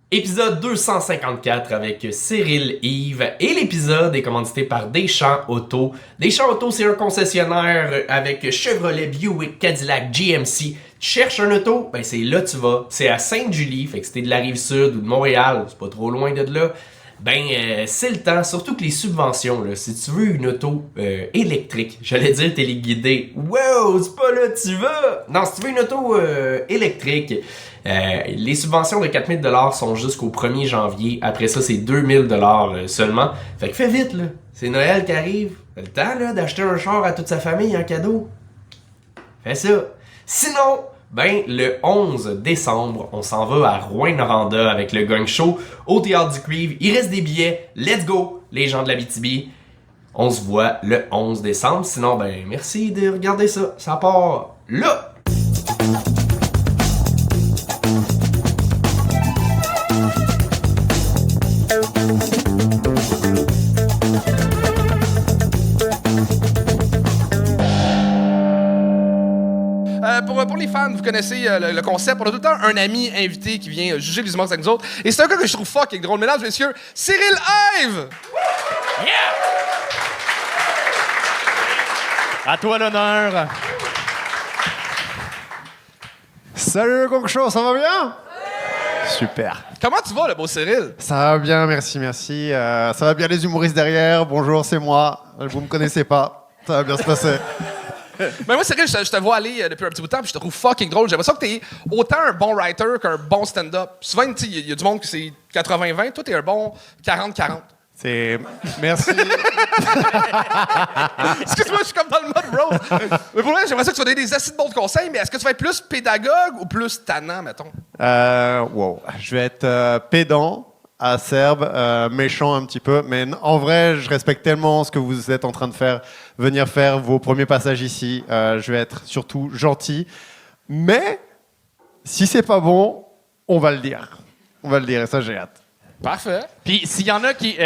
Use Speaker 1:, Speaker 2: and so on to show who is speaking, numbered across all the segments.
Speaker 1: Épisode 254 avec Cyril Yves et l'épisode est commandité par Deschamps Auto. Deschamps Auto, c'est un concessionnaire avec Chevrolet, Buick, Cadillac, GMC. Tu cherches un auto? Ben c'est là que tu vas. C'est à Sainte-Julie, fait que si t'es de la Rive-Sud ou de Montréal, c'est pas trop loin de là. C'est le temps, surtout que les subventions, là, si tu veux une auto électrique, j'allais dire téléguidée, wow, c'est pas là que tu vas! Non, si tu veux une auto électrique, les subventions de 4 000 $ sont jusqu'au 1er janvier. Après ça, c'est 2 000 $ seulement. Fait que fais vite, là. C'est Noël qui arrive. T'as le temps, là, d'acheter un char à toute sa famille en cadeau. Fais ça. Sinon, le 11 décembre, on s'en va à Rouyn-Noranda avec le Gang Show au Théâtre du Cuivre. Il reste des billets. Let's go, les gens de l'Abitibi. On se voit le 11 décembre. Sinon, merci de regarder ça. Ça part là.
Speaker 2: Pour les fans, vous connaissez le concept. On a tout le temps un ami invité qui vient juger les humoristes avec nous autres. Et c'est un gars que je trouve fucking drôle. Mesdames et messieurs, Cyril Yves!
Speaker 3: Yeah! À toi l'honneur.
Speaker 4: Salut le Gang Show, ça va bien? Super.
Speaker 2: Comment tu vas, le beau Cyril?
Speaker 4: Ça va bien, merci. Ça va bien les humoristes derrière. Bonjour, c'est moi. Vous me connaissez pas. Ça va bien se passer.
Speaker 2: Moi, Cyril, je te vois aller depuis un petit bout de temps puis je te trouve fucking drôle. J'ai l'impression que t'es autant un bon writer qu'un bon stand-up. Souvent, il y a du monde qui c'est 80-20. Toi, t'es un bon 40-40.
Speaker 4: Merci.
Speaker 2: Excuse-moi, je suis comme dans le mode bro. Mais pour vrai, j'aimerais ça que tu vas donner des assez de bons conseils, mais est-ce que tu vas être plus pédagogue ou plus tannant, mettons?
Speaker 4: Wow. Je vais être pédant, acerbe, méchant un petit peu. Mais en vrai, je respecte tellement ce que vous êtes en train de faire. Venir faire vos premiers passages ici. Je vais être surtout gentil. Mais si c'est pas bon, on va le dire. On va le dire et ça, j'ai hâte.
Speaker 2: Parfait.
Speaker 3: Puis s'il y en a qui,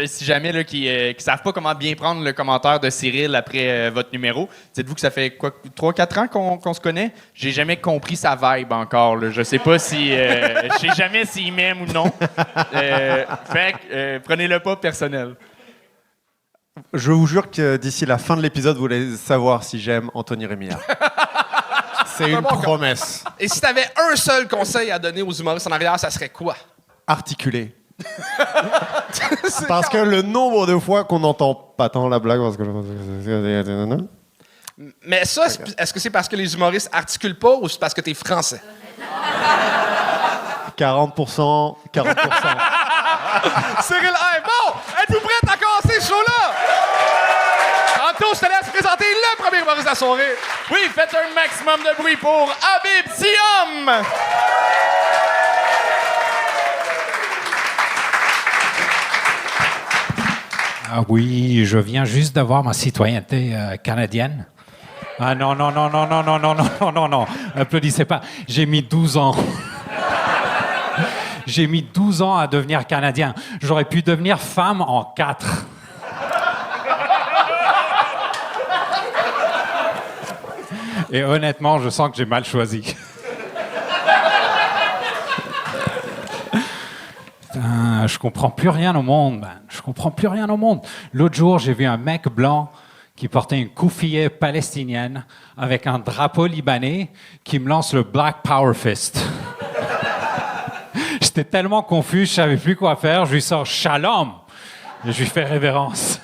Speaker 3: si jamais là, qui savent pas comment bien prendre le commentaire de Cyril après votre numéro, dites-vous que ça fait quoi 3-4 ans qu'on se connaît. J'ai jamais compris sa vibe encore. Là. Je sais pas si, je sais jamais s'il m'aime ou non. Prenez-le pas personnel.
Speaker 4: Je vous jure que d'ici la fin de l'épisode, vous allez savoir si j'aime Anthony Rémillard. C'est une promesse.
Speaker 2: Et si t'avais un seul conseil à donner aux humoristes en arrière, ça serait quoi?
Speaker 4: Articulé. Parce que le nombre de fois qu'on n'entend pas tant la blague, parce que
Speaker 2: Mais ça, est-ce que c'est parce que les humoristes articulent pas ou c'est parce que t'es français?
Speaker 4: 40%.
Speaker 2: Cyril Yves, bon! Êtes-vous prêts à commencer ce show-là? Tantôt, je te laisse présenter le premier humoriste de la soirée.
Speaker 3: Oui, faites un maximum de bruit pour Habib Siam!
Speaker 5: Ah oui, je viens juste d'avoir ma citoyenneté canadienne. Ah non, applaudissez pas. J'ai mis 12 ans. J'ai mis 12 ans à devenir Canadien. J'aurais pu devenir femme en 4. Et honnêtement, je sens que j'ai mal choisi. Je comprends plus rien au monde, man. Je comprends plus rien au monde. L'autre jour, j'ai vu un mec blanc qui portait une koufiyeh palestinienne avec un drapeau libanais qui me lance le Black Power Fist. J'étais tellement confus, je savais plus quoi faire. Je lui sors Shalom et je lui fais révérence.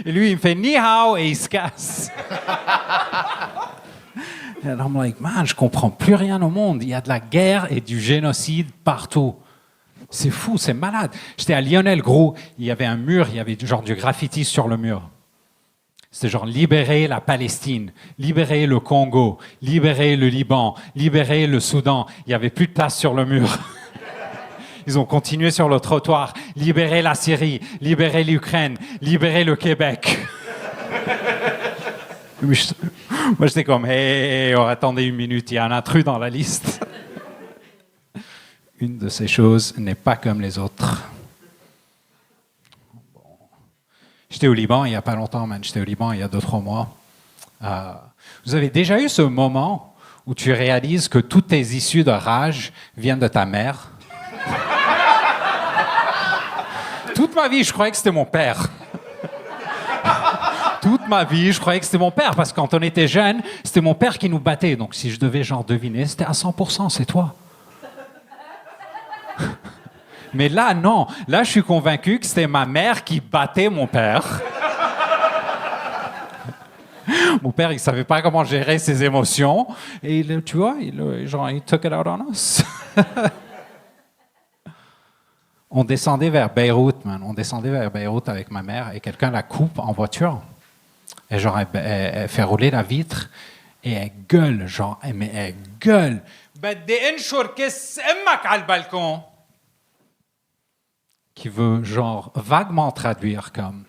Speaker 5: Et lui, il me fait Ni hao et il se casse. And I'm like, man, je comprends plus rien au monde. Il y a de la guerre et du génocide partout. C'est fou, c'est malade. J'étais à Lionel Gros, il y avait un mur, il y avait genre du graffiti sur le mur. C'était genre libérer la Palestine, libérer le Congo, libérer le Liban, libérer le Soudan. Il n'y avait plus de place sur le mur. Ils ont continué sur le trottoir, libérer la Syrie, libérer l'Ukraine, libérer le Québec. Moi, j'étais comme, hey, attendez une minute, il y a un intrus dans la liste. Une de ces choses n'est pas comme les autres. Bon. J'étais au Liban il n'y a pas longtemps, man. J'étais au Liban il y a 2-3 mois. Vous avez déjà eu ce moment où tu réalises que toutes tes issues de rage viennent de ta mère. Toute ma vie, je croyais que c'était mon père. Toute ma vie, je croyais que c'était mon père, parce que quand on était jeune, c'était mon père qui nous battait. Donc si je devais genre deviner, c'était à 100%, c'est toi. Mais là, non. Là, je suis convaincu que c'était ma mère qui battait mon père. Mon père, il savait pas comment gérer ses émotions. Et tu vois, il took it out on us. On descendait vers Beyrouth, man. On descendait vers Beyrouth avec ma mère et quelqu'un la coupe en voiture. Et genre, elle fait rouler la vitre et elle gueule, genre, mais elle gueule. بدي انشر كس امك على البالكون. Qui veut, genre, vaguement traduire comme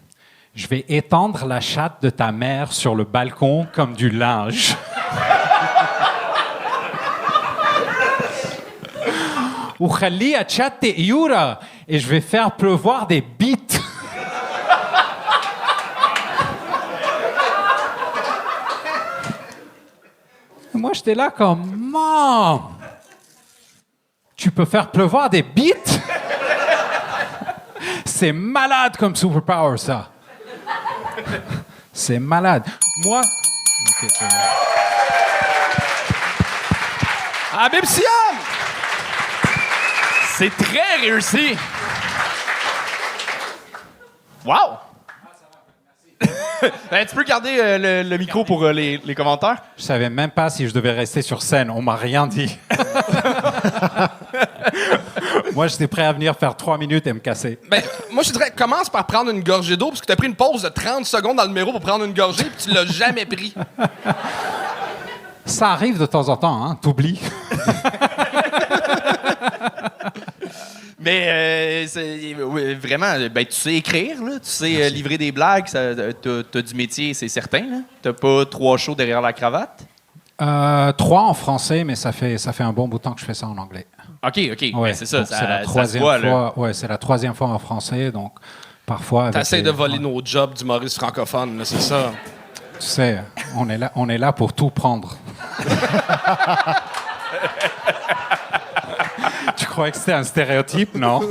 Speaker 5: je vais étendre la chatte de ta mère sur le balcon comme du linge. Ou خليها تشتي قيورة et je vais faire pleuvoir des bites. Moi, j'étais là comme, Mom, tu peux faire pleuvoir des bites? C'est malade comme superpower, ça. C'est malade. Moi... Okay, c'est bon.
Speaker 2: Habib Siam!
Speaker 3: C'est très réussi. Wow! Ben, tu peux garder le micro pour les commentaires?
Speaker 5: Je savais même pas si je devais rester sur scène. On m'a rien dit. Moi, j'étais prêt à venir faire 3 minutes et me casser.
Speaker 2: Ben, moi, je te dirais, commence par prendre une gorgée d'eau, parce que t'as pris une pause de 30 secondes dans le numéro pour prendre une gorgée, puis tu l'as jamais pris.
Speaker 5: Ça arrive de temps en temps, hein, t'oublies.
Speaker 3: Mais vraiment, ben, tu sais écrire, là, tu sais livrer des blagues, t'as du métier, c'est certain. Là. T'as pas 3 shows derrière la cravate?
Speaker 5: 3 en français, mais ça fait un bon bout de temps que je fais ça en anglais.
Speaker 3: OK.
Speaker 5: Ouais,
Speaker 3: Ben, c'est ça.
Speaker 5: c'est la
Speaker 3: ça se voit, là.
Speaker 5: fois. Ouais, c'est la 3e fois en français, donc parfois.
Speaker 2: T'essayes de voler nos jobs d'humoriste francophone, là, c'est ça.
Speaker 5: Tu sais, on est là pour tout prendre. Tu croyais que c'était un stéréotype, non?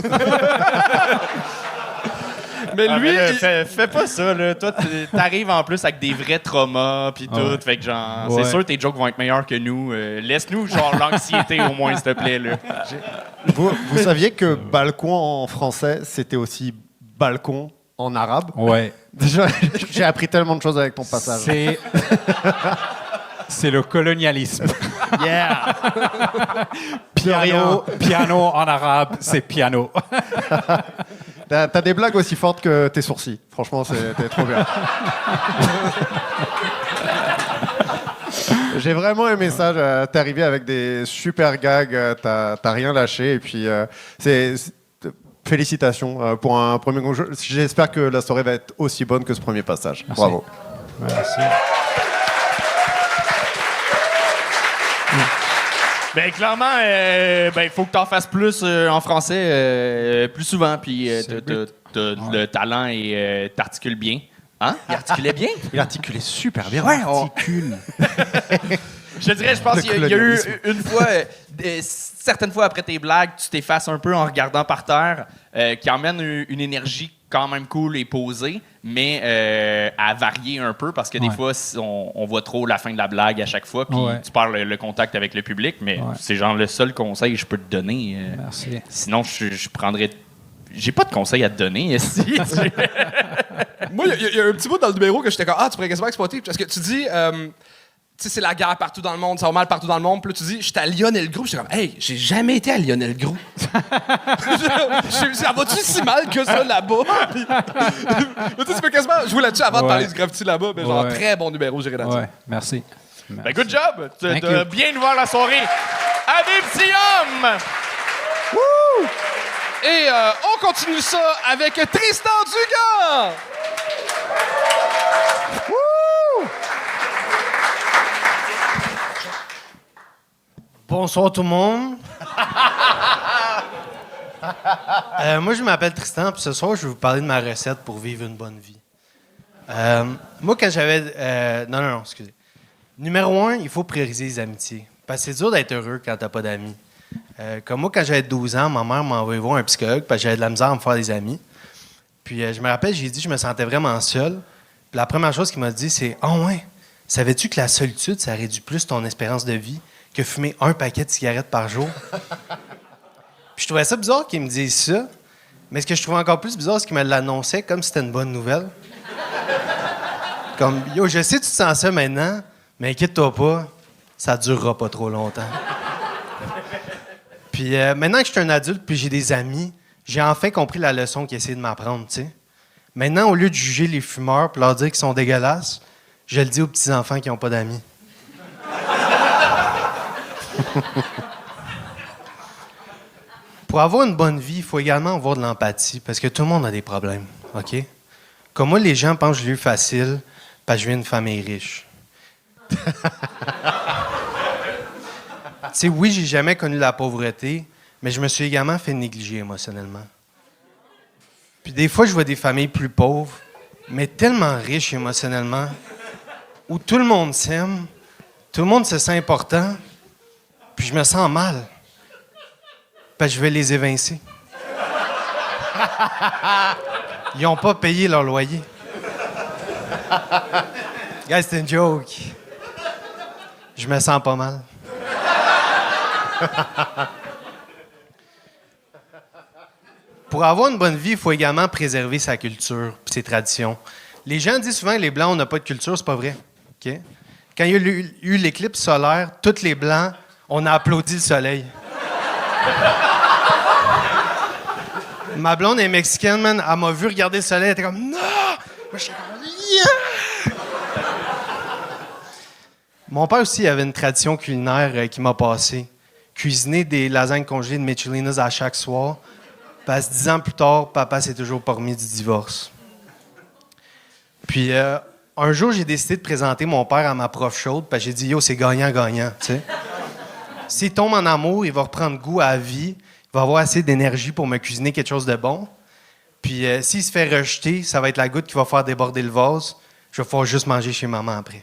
Speaker 2: Mais lui,
Speaker 3: fais pas ça, là. Toi, t'arrives en plus avec des vrais traumas, puis tout.
Speaker 5: Ouais.
Speaker 3: Fait que, genre,
Speaker 5: Ouais.
Speaker 3: c'est sûr que tes jokes vont être meilleurs que nous. Laisse-nous, genre, l'anxiété au moins, s'il te plaît, là.
Speaker 4: Vous saviez que balcon en français, c'était aussi balcon en arabe?
Speaker 5: Ouais.
Speaker 4: Déjà, j'ai appris tellement de choses avec ton passage.
Speaker 5: C'est le colonialisme.
Speaker 4: Yeah!
Speaker 5: Piano en arabe, c'est piano.
Speaker 4: T'as des blagues aussi fortes que tes sourcils. Franchement, t'es trop bien. J'ai vraiment aimé ça. T'es arrivé avec des super gags. T'as rien lâché. Et puis, félicitations pour un premier jeu. J'espère que la soirée va être aussi bonne que ce premier passage.
Speaker 5: Merci.
Speaker 4: Bravo.
Speaker 5: Merci.
Speaker 3: Ben, clairement, il faut que t'en fasses plus en français, plus souvent. Puis, t'as le talent et t'articules bien. Hein? Il articulait bien?
Speaker 4: Il articulait super bien.
Speaker 3: Ouais,
Speaker 4: articule.
Speaker 3: Je te dirais, je pense
Speaker 4: Le
Speaker 3: qu'il y a eu
Speaker 4: colonialisme.
Speaker 3: une fois, certaines fois après tes blagues, tu t'effaces un peu en regardant par terre, qui emmène une énergie quand même cool et posée, mais à varier un peu parce que des fois, on voit trop la fin de la blague à chaque fois, puis tu perds le contact avec le public, mais c'est genre le seul conseil que je peux te donner.
Speaker 5: Merci.
Speaker 3: Sinon, je prendrais... J'ai pas de conseils à te donner.
Speaker 2: moi, il y a un petit bout dans le numéro que j'étais comme, tu pourrais quasiment exploiter, parce que tu dis... tu sais, c'est la guerre partout dans le monde, ça va mal partout dans le monde. Puis là, tu dis, j'étais à Lionel Groux. J'étais comme, hey, j'ai jamais été à Lionel Groux. Ça va-tu si mal que ça là-bas? Puis, tu peux quasiment jouer là-dessus avant de parler du graffiti là-bas. Mais genre, très bon numéro, j'irai là-dessus.
Speaker 5: Ouais, merci.
Speaker 3: Ben, good job!
Speaker 5: Thank
Speaker 3: T'as
Speaker 5: you.
Speaker 3: bien ouvert la soirée. Habib Siam!
Speaker 2: Et on continue ça avec Tristan Dugas.
Speaker 6: Bonsoir tout le monde. Moi, je m'appelle Tristan, puis ce soir, je vais vous parler de ma recette pour vivre une bonne vie. Moi, quand j'avais... non, excusez. Numéro 1, il faut prioriser les amitiés. Parce que c'est dur d'être heureux quand t'as pas d'amis. Comme moi, quand j'avais 12 ans, ma mère m'a envoyé voir un psychologue parce que j'avais de la misère à me faire des amis. Puis je me rappelle, j'ai dit que je me sentais vraiment seul. Puis la première chose qu'il m'a dit, c'est « Ah ouais, savais-tu que la solitude, ça réduit plus ton espérance de vie que fumer un paquet de cigarettes par jour? » Puis je trouvais ça bizarre qu'il me dise ça. Mais ce que je trouvais encore plus bizarre, c'est qu'il me l'annonçait comme si c'était une bonne nouvelle. Comme « Yo, je sais que tu te sens ça maintenant, mais inquiète-toi pas, ça durera pas trop longtemps. » Puis maintenant que je suis un adulte puis j'ai des amis, j'ai enfin compris la leçon qu'il essayait de m'apprendre, tu sais. Maintenant, au lieu de juger les fumeurs et leur dire qu'ils sont dégueulasses, je le dis aux petits-enfants qui n'ont pas d'amis. Pour avoir une bonne vie, il faut également avoir de l'empathie, parce que tout le monde a des problèmes, OK? Comme moi, les gens pensent que je l'ai eu facile parce que je viens d'une famille riche. Tu sais, oui, j'ai jamais connu la pauvreté, mais je me suis également fait négliger émotionnellement. Puis des fois, je vois des familles plus pauvres, mais tellement riches émotionnellement, où tout le monde s'aime, tout le monde se sent important, puis je me sens mal. Parce que je vais les évincer. Ils n'ont pas payé leur loyer. Guys, c'est une joke. Je me sens pas mal. Pour avoir une bonne vie, il faut également préserver sa culture et ses traditions. Les gens disent souvent que les Blancs, on n'a pas de culture, c'est pas vrai. Okay? Quand il y a eu l'éclipse solaire, tous les Blancs, on a applaudi le soleil. Ma blonde est mexicaine, man. Elle m'a vu regarder le soleil, elle était comme « Non! » Moi, j'étais comme « Yeah! » Mon père aussi avait une tradition culinaire qui m'a passé. Cuisiner des lasagnes congelées de Michelinas à chaque soir. Parce que 10 ans plus tard, papa s'est toujours pas remis du divorce. Puis un jour, j'ai décidé de présenter mon père à ma prof chaude, parce que j'ai dit « Yo, c'est gagnant-gagnant, tu sais. » S'il tombe en amour, il va reprendre goût à la vie, il va avoir assez d'énergie pour me cuisiner quelque chose de bon. Puis s'il se fait rejeter, ça va être la goutte qui va faire déborder le vase. Je vais pouvoir juste manger chez maman après.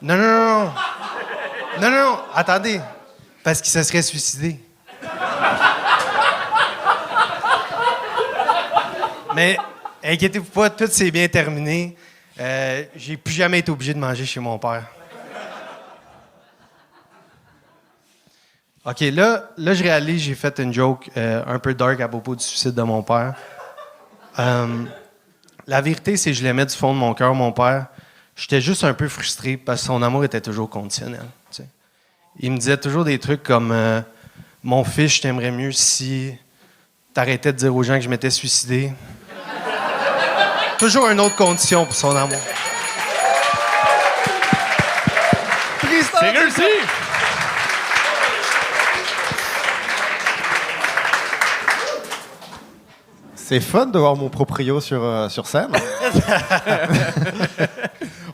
Speaker 6: Non, attendez. Parce qu'il se serait suicidé. Mais inquiétez-vous pas, tout s'est bien terminé. J'ai plus jamais été obligé de manger chez mon père. OK, là, je réalise, j'ai fait une joke un peu dark à propos du suicide de mon père. La vérité, c'est que je l'aimais du fond de mon cœur, mon père. J'étais juste un peu frustré parce que son amour était toujours conditionnel. Tu sais. Il me disait toujours des trucs comme « Mon fils, je t'aimerais mieux si t'arrêtais de dire aux gens que je m'étais suicidé. » Toujours une autre condition pour son amour.
Speaker 3: C'est réussi!
Speaker 4: C'est fun de voir mon proprio sur scène.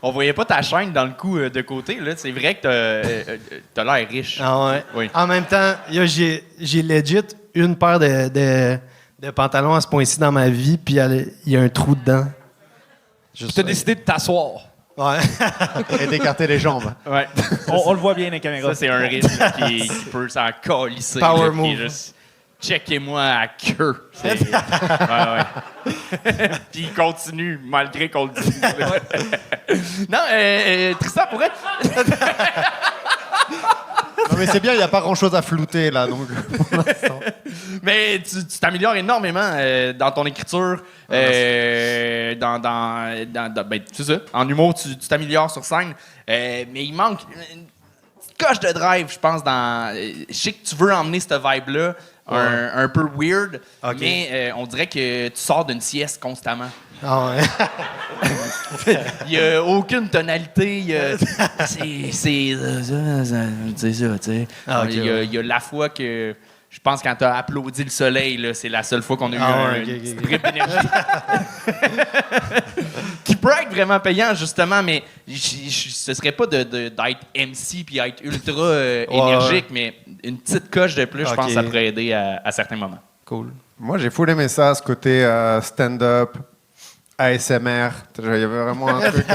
Speaker 3: On voyait pas ta chaîne dans le cou de côté. Là. C'est vrai que t'as l'air riche.
Speaker 6: Ah ouais.
Speaker 3: Oui.
Speaker 6: En même temps, j'ai legit une paire de pantalons à ce point-ci dans ma vie, puis il y a un trou dedans.
Speaker 2: Tu as décidé de t'asseoir.
Speaker 6: Ouais.
Speaker 4: Et d'écarter les jambes.
Speaker 3: Ouais.
Speaker 7: On le voit bien dans les caméras.
Speaker 3: Ça, c'est un riche là, qui peut s'en calisser.
Speaker 6: Power
Speaker 3: là, qui est
Speaker 6: move.
Speaker 3: juste, checkez-moi à queue. Ouais. Puis il continue, malgré qu'on le dise. Non, Tristan pourrait.
Speaker 4: Non, mais c'est bien, il n'y a pas grand-chose à flouter, là, donc pour l'instant.
Speaker 3: Mais tu t'améliores énormément dans ton écriture, ben, c'est ça. En humour, tu t'améliores sur scène. Mais il manque une petite coche de drive, je pense. Je sais que tu veux emmener cette vibe-là, un peu weird,
Speaker 6: Ok.
Speaker 3: mais on dirait que tu sors d'une sieste constamment.
Speaker 6: Ah ouais.
Speaker 3: Il n'y a aucune tonalité. C'est ça, tu sais.
Speaker 6: Ah, ok,
Speaker 3: Il y a la fois que... Je pense quand tu as applaudi le soleil, là, c'est la seule fois qu'on a eu une petite drip d'énergie. Qui peut être vraiment payant, justement, mais ce serait pas d'être MC puis être ultra énergique, mais une petite coche de plus, je pense que ça pourrait aider à certains moments.
Speaker 6: Cool.
Speaker 4: Moi, j'ai full aimé ça, ce côté stand-up, ASMR. Il y avait vraiment un truc...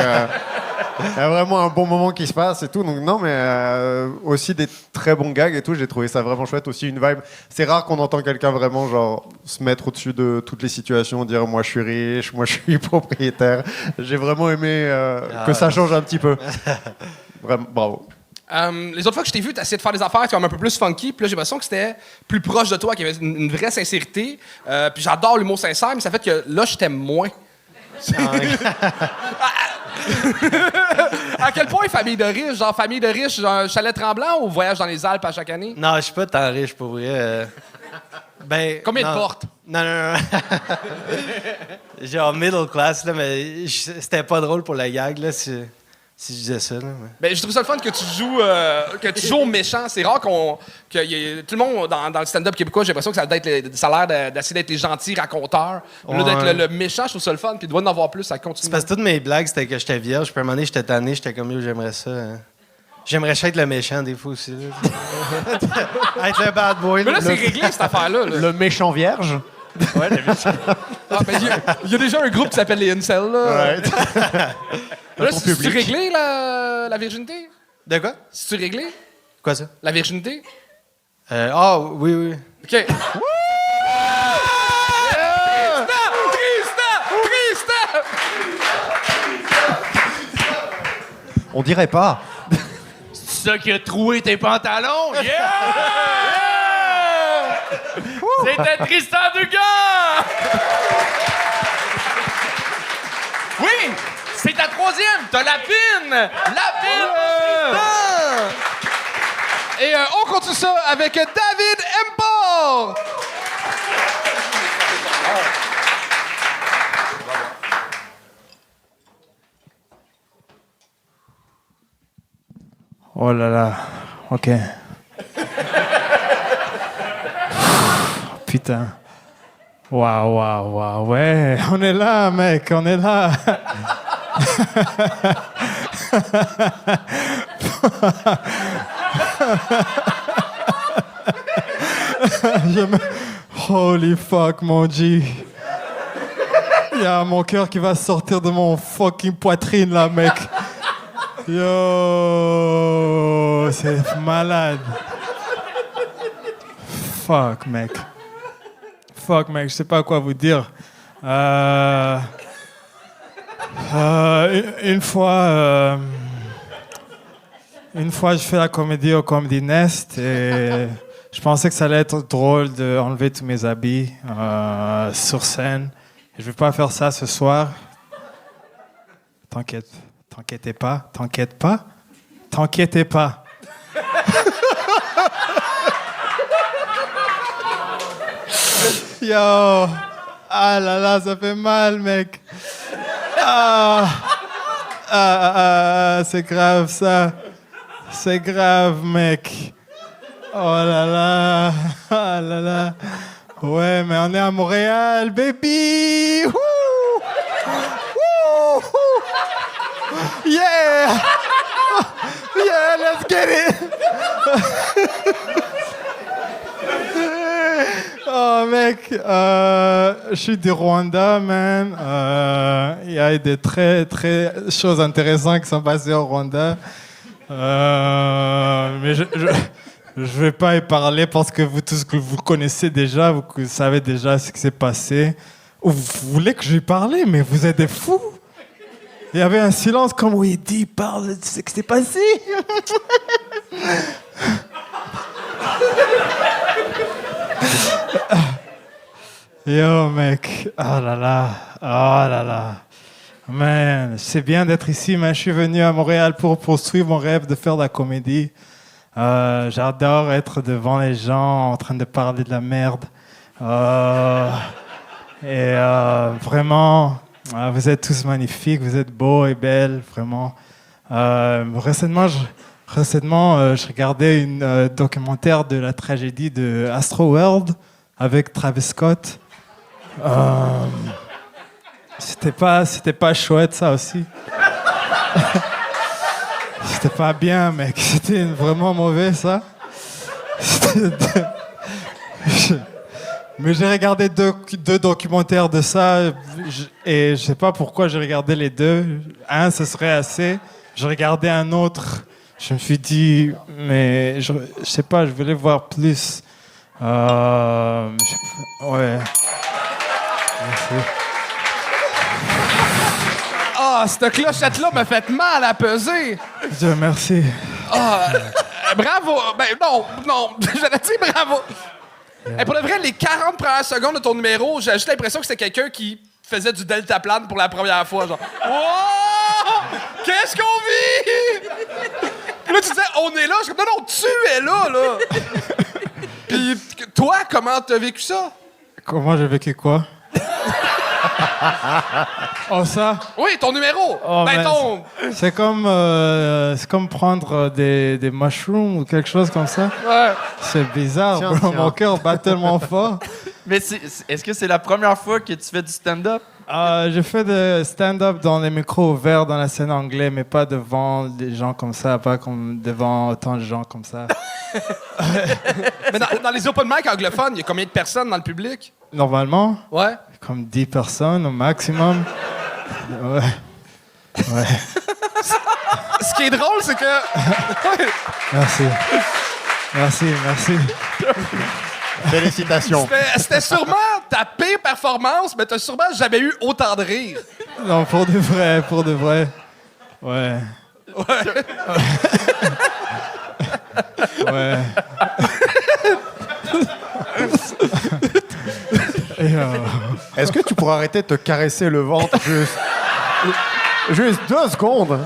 Speaker 4: Il y a vraiment un bon moment qui se passe et tout. Donc non, mais aussi des très bons gags et tout. J'ai trouvé ça vraiment chouette. Aussi une vibe. C'est rare qu'on entend quelqu'un vraiment genre se mettre au-dessus de toutes les situations, dire moi je suis riche, moi je suis propriétaire. J'ai vraiment aimé que ça change un petit peu. Vraiment, bravo.
Speaker 2: Les autres fois que je t'ai vu, tu essayé de faire des affaires qui sont un peu plus funky, puis là j'ai l'impression que c'était plus proche de toi, qu'il y avait une vraie sincérité. Puis j'adore l'humour sincère, mais ça fait que là je t'aime moins. À quel point famille de riches, genre famille de riches, genre chalet tremblant ou voyage dans les Alpes à chaque année?
Speaker 6: Non, je suis pas tant riche pour vrai. Ben,
Speaker 2: Combien
Speaker 6: non.
Speaker 2: de portes?
Speaker 6: Non. Genre middle class, là, mais c'était pas drôle pour la gag, là, si je disais ça. Là, mais...
Speaker 2: Ben, je trouve ça le fun que tu joues au méchant. C'est rare tout le monde dans le stand-up québécois, j'ai l'impression que ça a l'air d'essayer d'être les gentils raconteurs. Mais là, d'être le méchant, je trouve ça le fun. Puis il doit en avoir plus, ça continue.
Speaker 6: C'est parce que toutes mes blagues, c'était que j'étais vierge. Puis à un moment donné, j'étais tanné, j'étais comme, j'aimerais ça. J'aimerais ça être le méchant des fois aussi. Là. Être le bad boy.
Speaker 2: Mais là, c'est réglé, cette affaire-là. Là.
Speaker 4: Le méchant vierge.
Speaker 6: Ouais, le méchant.
Speaker 2: Il y a déjà un groupe qui s'appelle les Incels. Là.
Speaker 4: Ouais.
Speaker 2: Là, c'est-tu réglé, la virginité?
Speaker 6: De quoi?
Speaker 2: C'est-tu réglé?
Speaker 6: Quoi ça?
Speaker 2: La virginité?
Speaker 6: Oui.
Speaker 2: OK. Tristan!
Speaker 4: On dirait pas.
Speaker 3: C'est ça qui a troué tes pantalons? Yeah! C'était Tristan Dugas! Oui! C'est ta troisième! T'as la pine! La pine!
Speaker 2: Et on continue ça avec David Empor!
Speaker 7: Oh là là, ok. Putain. Waouh, ouais, on est là, mec, on est là. Holy fuck, mon G. Il y a mon cœur qui va sortir de mon fucking poitrine, là, mec. Yo, c'est malade. Fuck, mec, je sais pas quoi vous dire. Une fois, je fais la comédie au Comedy Nest et je pensais que ça allait être drôle d'enlever tous mes habits sur scène. Je vais pas faire ça ce soir. T'inquiètez pas. Yo, ah là là, ça fait mal, mec. C'est grave ça. C'est grave, mec. Oh là là, ah là là. Ouais, mais on est à Montréal, baby. Woo! Woo! Yeah! Yeah, let's get it! Oh mec, je suis du Rwanda, man. Il y a des très choses intéressantes qui sont passées au Rwanda. Mais je vais pas y parler parce que vous tous que vous connaissez déjà, vous savez déjà ce qui s'est passé. Vous voulez que je y parle, mais vous êtes des fous. Il y avait un silence comme où il dit, parle de ce qui s'est passé. Yo mec, oh là là, man, c'est bien d'être ici, mais je suis venu à Montréal pour poursuivre mon rêve de faire de la comédie. J'adore être devant les gens en train de parler de la merde. Vraiment, vous êtes tous magnifiques, vous êtes beaux et belles, vraiment. Récemment, je regardais un documentaire de la tragédie de Astroworld avec Travis Scott. C'était pas chouette, ça aussi. C'était pas bien, mec. C'était vraiment mauvais, ça. Mais j'ai regardé deux documentaires de ça et je sais pas pourquoi j'ai regardé les deux. Un, ce serait assez. je regardais un autre. Je me suis dit, mais je sais pas, je voulais voir plus. Ouais. Merci.
Speaker 2: Ah, cette clochette-là m'a fait mal à peser.
Speaker 7: Dieu merci.
Speaker 2: Bravo. Ben non, j'allais dire bravo. Et pour de vrai, les 40 premières secondes de ton numéro, j'ai juste l'impression que c'était quelqu'un qui faisait du deltaplane pour la première fois. Genre, wow! Qu'est-ce qu'on vit? Puis là, tu disais, on est là. Je suis comme, non, tu es là. Puis toi, comment t'as vécu ça?
Speaker 7: Comment j'ai vécu quoi? Oh, ça?
Speaker 2: Oui, ton numéro.
Speaker 7: Oh,
Speaker 2: ben,
Speaker 7: mais
Speaker 2: ton...
Speaker 7: c'est comme prendre des mushrooms ou quelque chose comme ça.
Speaker 2: Ouais.
Speaker 7: C'est bizarre,
Speaker 4: Tiens,
Speaker 7: bro.
Speaker 4: tiens.
Speaker 7: Mon cœur bat tellement fort.
Speaker 3: Mais est-ce que c'est la première fois que tu fais du stand-up?
Speaker 7: Je fais de stand-up dans les micros ouverts dans la scène anglaise, mais pas devant des gens comme ça, pas comme devant autant de gens comme ça.
Speaker 2: Mais dans les open mic anglophones, il y a combien de personnes dans le public?
Speaker 7: Normalement,
Speaker 2: Ouais.
Speaker 7: comme 10 personnes au maximum. Ouais. Ouais.
Speaker 2: Ce qui est drôle, c'est que...
Speaker 7: Merci. Merci.
Speaker 4: Félicitations.
Speaker 2: C'était sûrement ta pire performance, mais t'as sûrement jamais eu autant de rire.
Speaker 7: Non, pour de vrai. Ouais. Ouais. Et,
Speaker 4: Est-ce que tu pourrais arrêter de te caresser le ventre juste 2 secondes?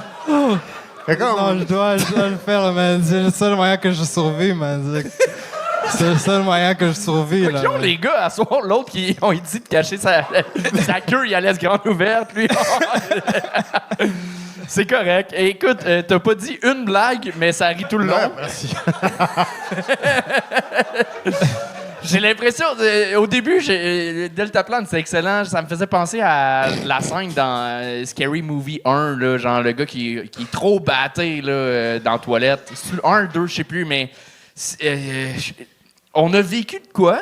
Speaker 4: Et comme-
Speaker 7: non, je dois le faire, man. C'est le seul moyen que je survis, man. C'est le seul moyen que je survis, là.
Speaker 3: Qui ont les gars à soir, l'autre qui ont dit de cacher sa queue, il a laisse grande ouverte, lui. C'est correct. Et écoute, t'as pas dit une blague, mais ça rit tout le long.
Speaker 4: Ouais, merci.
Speaker 3: J'ai l'impression, au début, Deltaplane, c'est excellent. Ça me faisait penser à la scène dans Scary Movie 1, là, genre le gars qui est trop batté là, dans la toilette. C'est le 1, 2, je sais plus, mais on a vécu de quoi?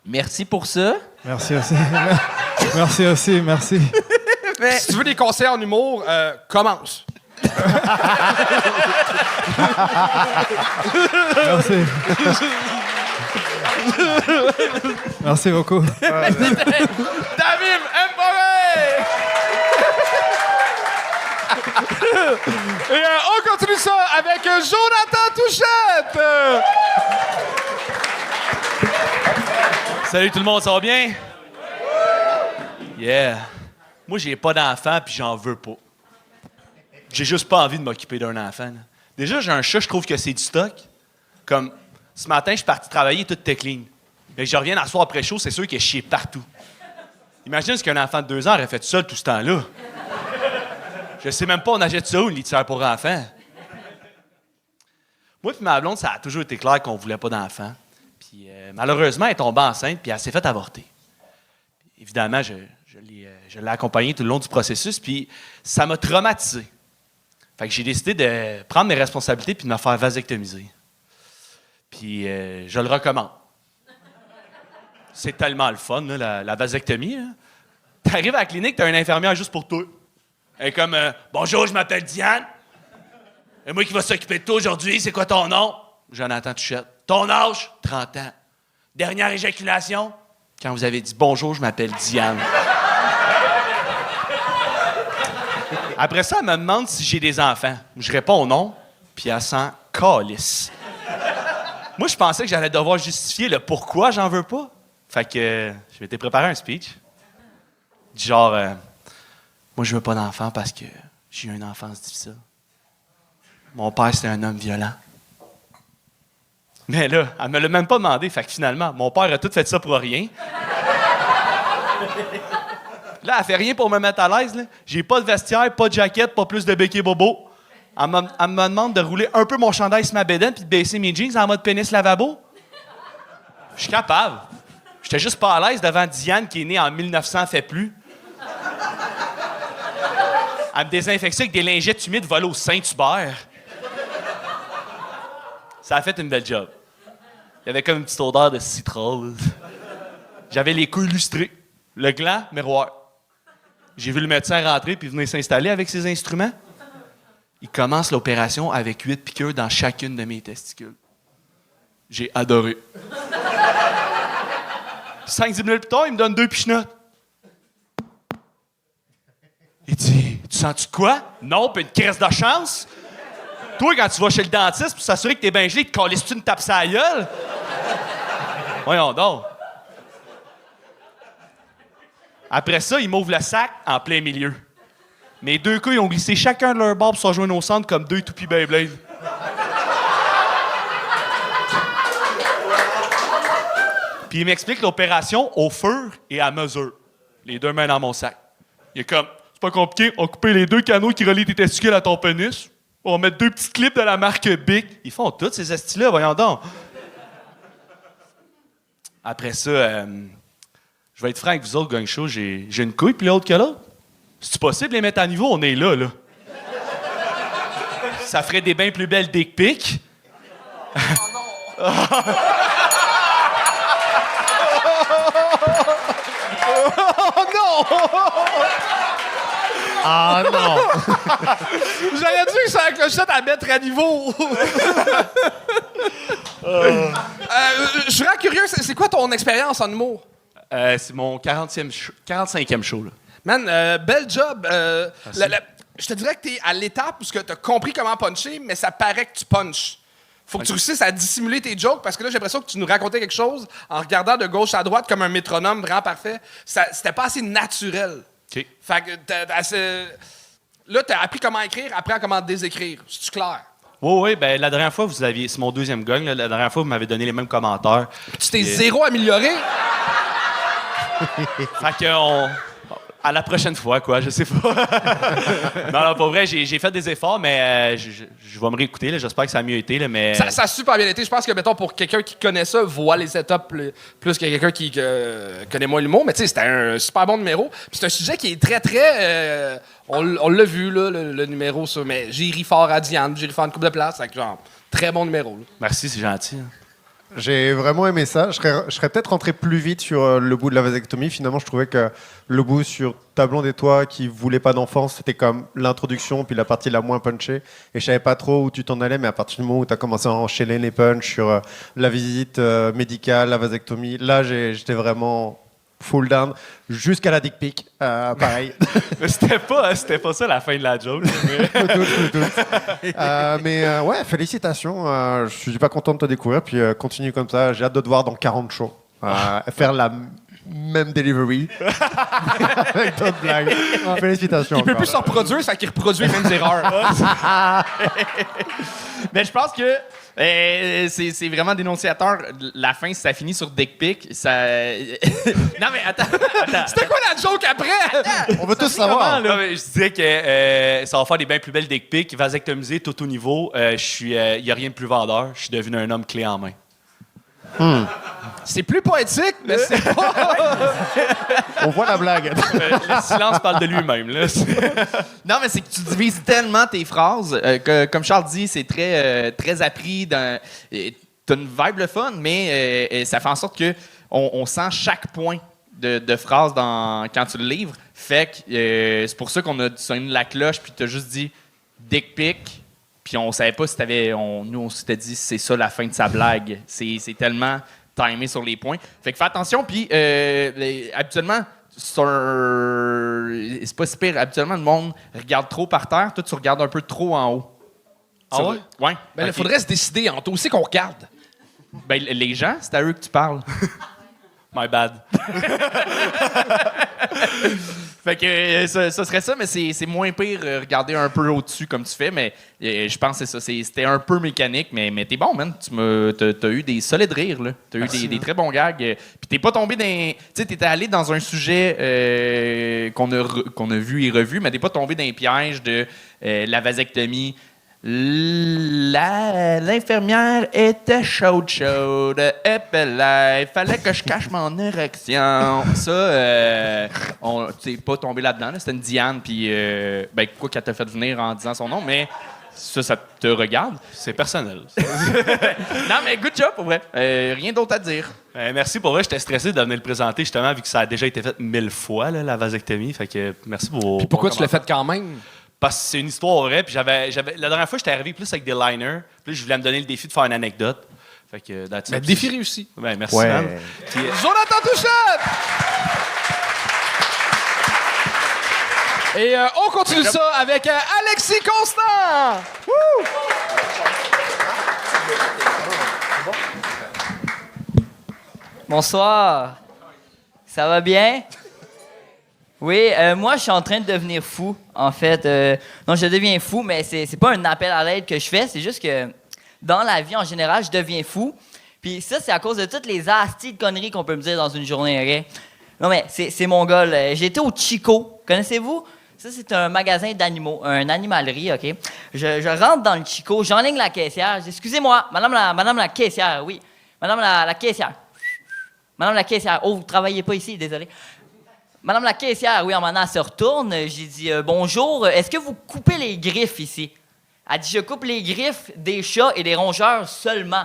Speaker 3: Merci pour ça.
Speaker 7: Merci aussi. Merci.
Speaker 3: Mais
Speaker 2: Si tu veux des conseils en humour, commence.
Speaker 7: Merci. Merci beaucoup.
Speaker 3: David Mboray!
Speaker 2: Et on continue ça avec Jonathan Touchette!
Speaker 8: Salut tout le monde, ça va bien? Yeah. Moi, j'ai pas d'enfant puis j'en veux pas. J'ai juste pas envie de m'occuper d'un enfant. Là. Déjà, j'ai un chat, je trouve que c'est du stock. Comme ce matin, je suis parti travailler, tout était clean. Mais je reviens à soir après chaud, c'est sûr qu'il est chié partout. Imagine ce qu'un enfant de 2 ans aurait fait tout seul tout ce temps-là. Je sais même pas, on achète ça où, une litière pour enfants? Moi et ma blonde, ça a toujours été clair qu'on voulait pas d'enfant. Puis malheureusement, elle est tombée enceinte, puis elle s'est fait avorter. Puis, évidemment, je l'ai accompagnée tout le long du processus, puis ça m'a traumatisé. Fait que j'ai décidé de prendre mes responsabilités puis de me faire vasectomiser. Puis je le recommande. C'est tellement le fun, là, la vasectomie. Hein. T'arrives à la clinique, t'as une infirmière juste pour toi. Elle est comme bonjour, je m'appelle Diane. Et moi qui va s'occuper de toi aujourd'hui, c'est quoi ton nom? Jonathan Touchette. Ton âge? 30 ans. Dernière éjaculation? Quand vous avez dit bonjour, je m'appelle Diane. Après ça, elle me demande si j'ai des enfants. Je réponds non, puis elle s'en calisse. Moi, je pensais que j'allais devoir justifier le pourquoi j'en veux pas. Fait que je m'étais préparé un speech. Du genre, moi, je veux pas d'enfants parce que j'ai eu une enfance difficile. Mon père, c'était un homme violent. Mais là, elle me l'a même pas demandé. Fait que finalement, mon père a tout fait ça pour rien. Là, elle fait rien pour me mettre à l'aise. Là. J'ai pas de vestiaire, pas de jaquette, pas plus de béquet bobo. Elle me demande de rouler un peu mon chandail sur ma bédaine puis de baisser mes jeans en mode pénis lavabo. Je suis capable. J'étais juste pas à l'aise devant Diane qui est née en 1900 fait plus. Elle me désinfectait avec des lingettes humides volées au Saint-Hubert. Ça a fait une belle job. Il y avait comme une petite odeur de citron. J'avais les couilles lustrées. Le gland, miroir. J'ai vu le médecin rentrer puis venir s'installer avec ses instruments. Il commence l'opération avec 8 piqûres dans chacune de mes testicules. J'ai adoré. 5-10 minutes plus tard, il me donne 2 pichenottes. Il dit, tu sens-tu de quoi? Non, puis une crise de chance. Toi, quand tu vas chez le dentiste pour s'assurer que t'es bien gelé, te calisses-tu une tape sur la gueule? Voyons donc. Après ça, il m'ouvre le sac en plein milieu. Mes 2 couilles ont glissé chacun de leur bord pour se rejoindre au centre comme 2 toupies Beyblade. Puis il m'explique l'opération au fur et à mesure. Les 2 mains dans mon sac. Il est comme, c'est pas compliqué, on va couper les 2 canaux qui relient tes testicules à ton pénis. On va mettre 2 petits clips de la marque Bic. Ils font tous ces astis-là, voyons donc. Après ça, je vais être franc avec vous autres, gang show, j'ai une couille plus haute que l'autre. C'est possible de les mettre à niveau? On est là. Ça ferait des bien plus belles dick pics. Oh non! Oh non!
Speaker 4: Ah non!
Speaker 2: J'aurais dû que ça la clochette à mettre à niveau. Je suis vraiment curieux, c'est quoi ton expérience en humour?
Speaker 8: C'est mon 45e show, là.
Speaker 2: Man, bel job. Je te dirais que t'es à l'étape où tu as compris comment puncher, mais ça paraît que tu punches. Faut que tu réussisses à dissimuler tes jokes, parce que là, j'ai l'impression que tu nous racontais quelque chose en regardant de gauche à droite comme un métronome vraiment parfait. C'était pas assez naturel.
Speaker 8: OK.
Speaker 2: Fait que là, t'as appris comment écrire, après comment désécrire. C'est-tu clair?
Speaker 8: Oui, ben la dernière fois, c'est mon 2e gang, là, la dernière fois, vous m'avez donné les mêmes commentaires.
Speaker 2: Tu t'es zéro amélioré?
Speaker 8: Fait que à la prochaine fois, quoi, je sais pas. Non, pour vrai, j'ai fait des efforts, mais je vais me réécouter, là. J'espère que ça a mieux été, là, mais...
Speaker 2: Ça a super bien été. Je pense que, mettons, pour quelqu'un qui connaît ça, voit les setups plus que quelqu'un qui connaît moins l'humour. Mais tu sais, c'était un super bon numéro. Puis c'est un sujet qui est très, très... on l'a vu, là, le numéro, ça. Mais j'ai ri fort à Diane, j'ai ri fort à une couple de places. Fait que, genre, très bon numéro, là.
Speaker 8: Merci, c'est gentil. Hein.
Speaker 4: J'ai vraiment aimé ça. Je serais peut-être rentré plus vite sur le bout de la vasectomie. Finalement, je trouvais que le bout sur Tablon des Toits qui voulait pas d'enfant, c'était comme l'introduction, puis la partie la moins punchée. Et je savais pas trop où tu t'en allais, mais à partir du moment où tu as commencé à enchaîner les punchs sur la visite médicale, la vasectomie, là, j'étais vraiment full down jusqu'à la dick pic. Pareil.
Speaker 8: Mais c'était pas ça la fin de la joke.
Speaker 4: Mais ouais, félicitations. Je suis pas content de te découvrir. Puis continue comme ça. J'ai hâte de te voir dans 40 shows. Faire la même delivery. Avec d'autres blagues. Félicitations.
Speaker 2: Il peut plus se reproduire, ça qui reproduit les mêmes erreurs.
Speaker 3: Mais je pense que c'est vraiment dénonciateur. La fin, si ça finit sur dick pic, ça... Non, mais attends.
Speaker 2: C'était quoi la joke après?
Speaker 4: On veut tous savoir.
Speaker 8: Non, mais je disais que ça va faire des bien plus belles dick pics. Vasectomisé, tout au niveau. Il n'y a rien de plus vendeur. Je suis devenu un homme clé en main.
Speaker 2: C'est plus poétique, mais c'est pas...
Speaker 4: On voit la blague.
Speaker 3: Le silence parle de lui-même. Là. Non, mais c'est que tu divises tellement tes phrases. Comme Charles dit, c'est très appris. T'as une vibe le fun, mais ça fait en sorte que on sent chaque point de phrase quand tu le livres. Fait que c'est pour ça qu'on a sonné la cloche, puis t'as juste dit « dick pic ». Puis on savait pas si nous, on s'était dit c'est ça la fin de sa blague. C'est tellement timé sur les points. Fait que fais attention. Puis habituellement, c'est pas si pire. Habituellement, le monde regarde trop par terre. Toi, tu regardes un peu trop en haut.
Speaker 8: Ah ouais?
Speaker 3: Ouais.
Speaker 2: Ben, il faudrait se décider en toi aussi qu'on regarde.
Speaker 3: Ben, les gens, c'est à eux que tu parles.
Speaker 8: My bad.
Speaker 3: Fait que ça serait ça, mais c'est moins pire regarder un peu au-dessus comme tu fais, mais je pense que c'est ça. C'était un peu mécanique, mais t'es bon, man. T'as eu des solides rires, là. T'as eu des très bons gags. Puis t'es pas tombé dans... Tu sais, t'étais allé dans un sujet qu'on a vu et revu, mais t'es pas tombé dans les pièges de la vasectomie. L'infirmière était chaude. Il fallait que je cache mon érection. Ça, t'es pas tombé là-dedans. Là. C'était une Diane, puis quoi qu'elle t'a fait venir en disant son nom, mais Ça te regarde.
Speaker 8: C'est personnel.
Speaker 3: Non, mais good job, pour vrai. Rien d'autre à dire.
Speaker 8: Merci pour vrai. J'étais stressé de venir le présenter justement vu que ça a déjà été fait 1000 fois, là, la vasectomie. Fait que merci pour.
Speaker 2: Puis pourquoi
Speaker 8: pour
Speaker 2: tu l'as
Speaker 8: commentaire.
Speaker 2: fait quand même?
Speaker 8: Parce que c'est une histoire vraie. Puis la dernière fois, j'étais arrivé plus avec des liners. Puis je voulais me donner le défi de faire une anecdote. Fait que, that's it.
Speaker 2: Mais défi réussi.
Speaker 8: Ben, merci, man. Puis,
Speaker 2: Jonathan Touchette! Et on continue ça avec Alexis Constant! Wouh!
Speaker 9: Bonsoir. Ça va bien? Oui, moi, je suis en train de devenir fou, en fait. Non, je deviens fou, mais c'est pas un appel à l'aide que je fais. C'est juste que dans la vie, en général, je deviens fou. Puis ça, c'est à cause de toutes les asties de conneries qu'on peut me dire dans une journée, OK? Non, mais c'est mon gars, là. J'ai été au Chico. Connaissez-vous? Ça, c'est un magasin d'animaux, un animalerie, OK? Je rentre dans le Chico, j'enligne la caissière. Je dis, excusez-moi, madame la caissière, oui. Madame la caissière. Madame la caissière. Oh, vous ne travaillez pas ici, désolé. Madame la caissière, oui, en maintenant, elle se retourne. J'ai dit, bonjour, est-ce que vous coupez les griffes ici? Elle dit, je coupe les griffes des chats et des rongeurs seulement.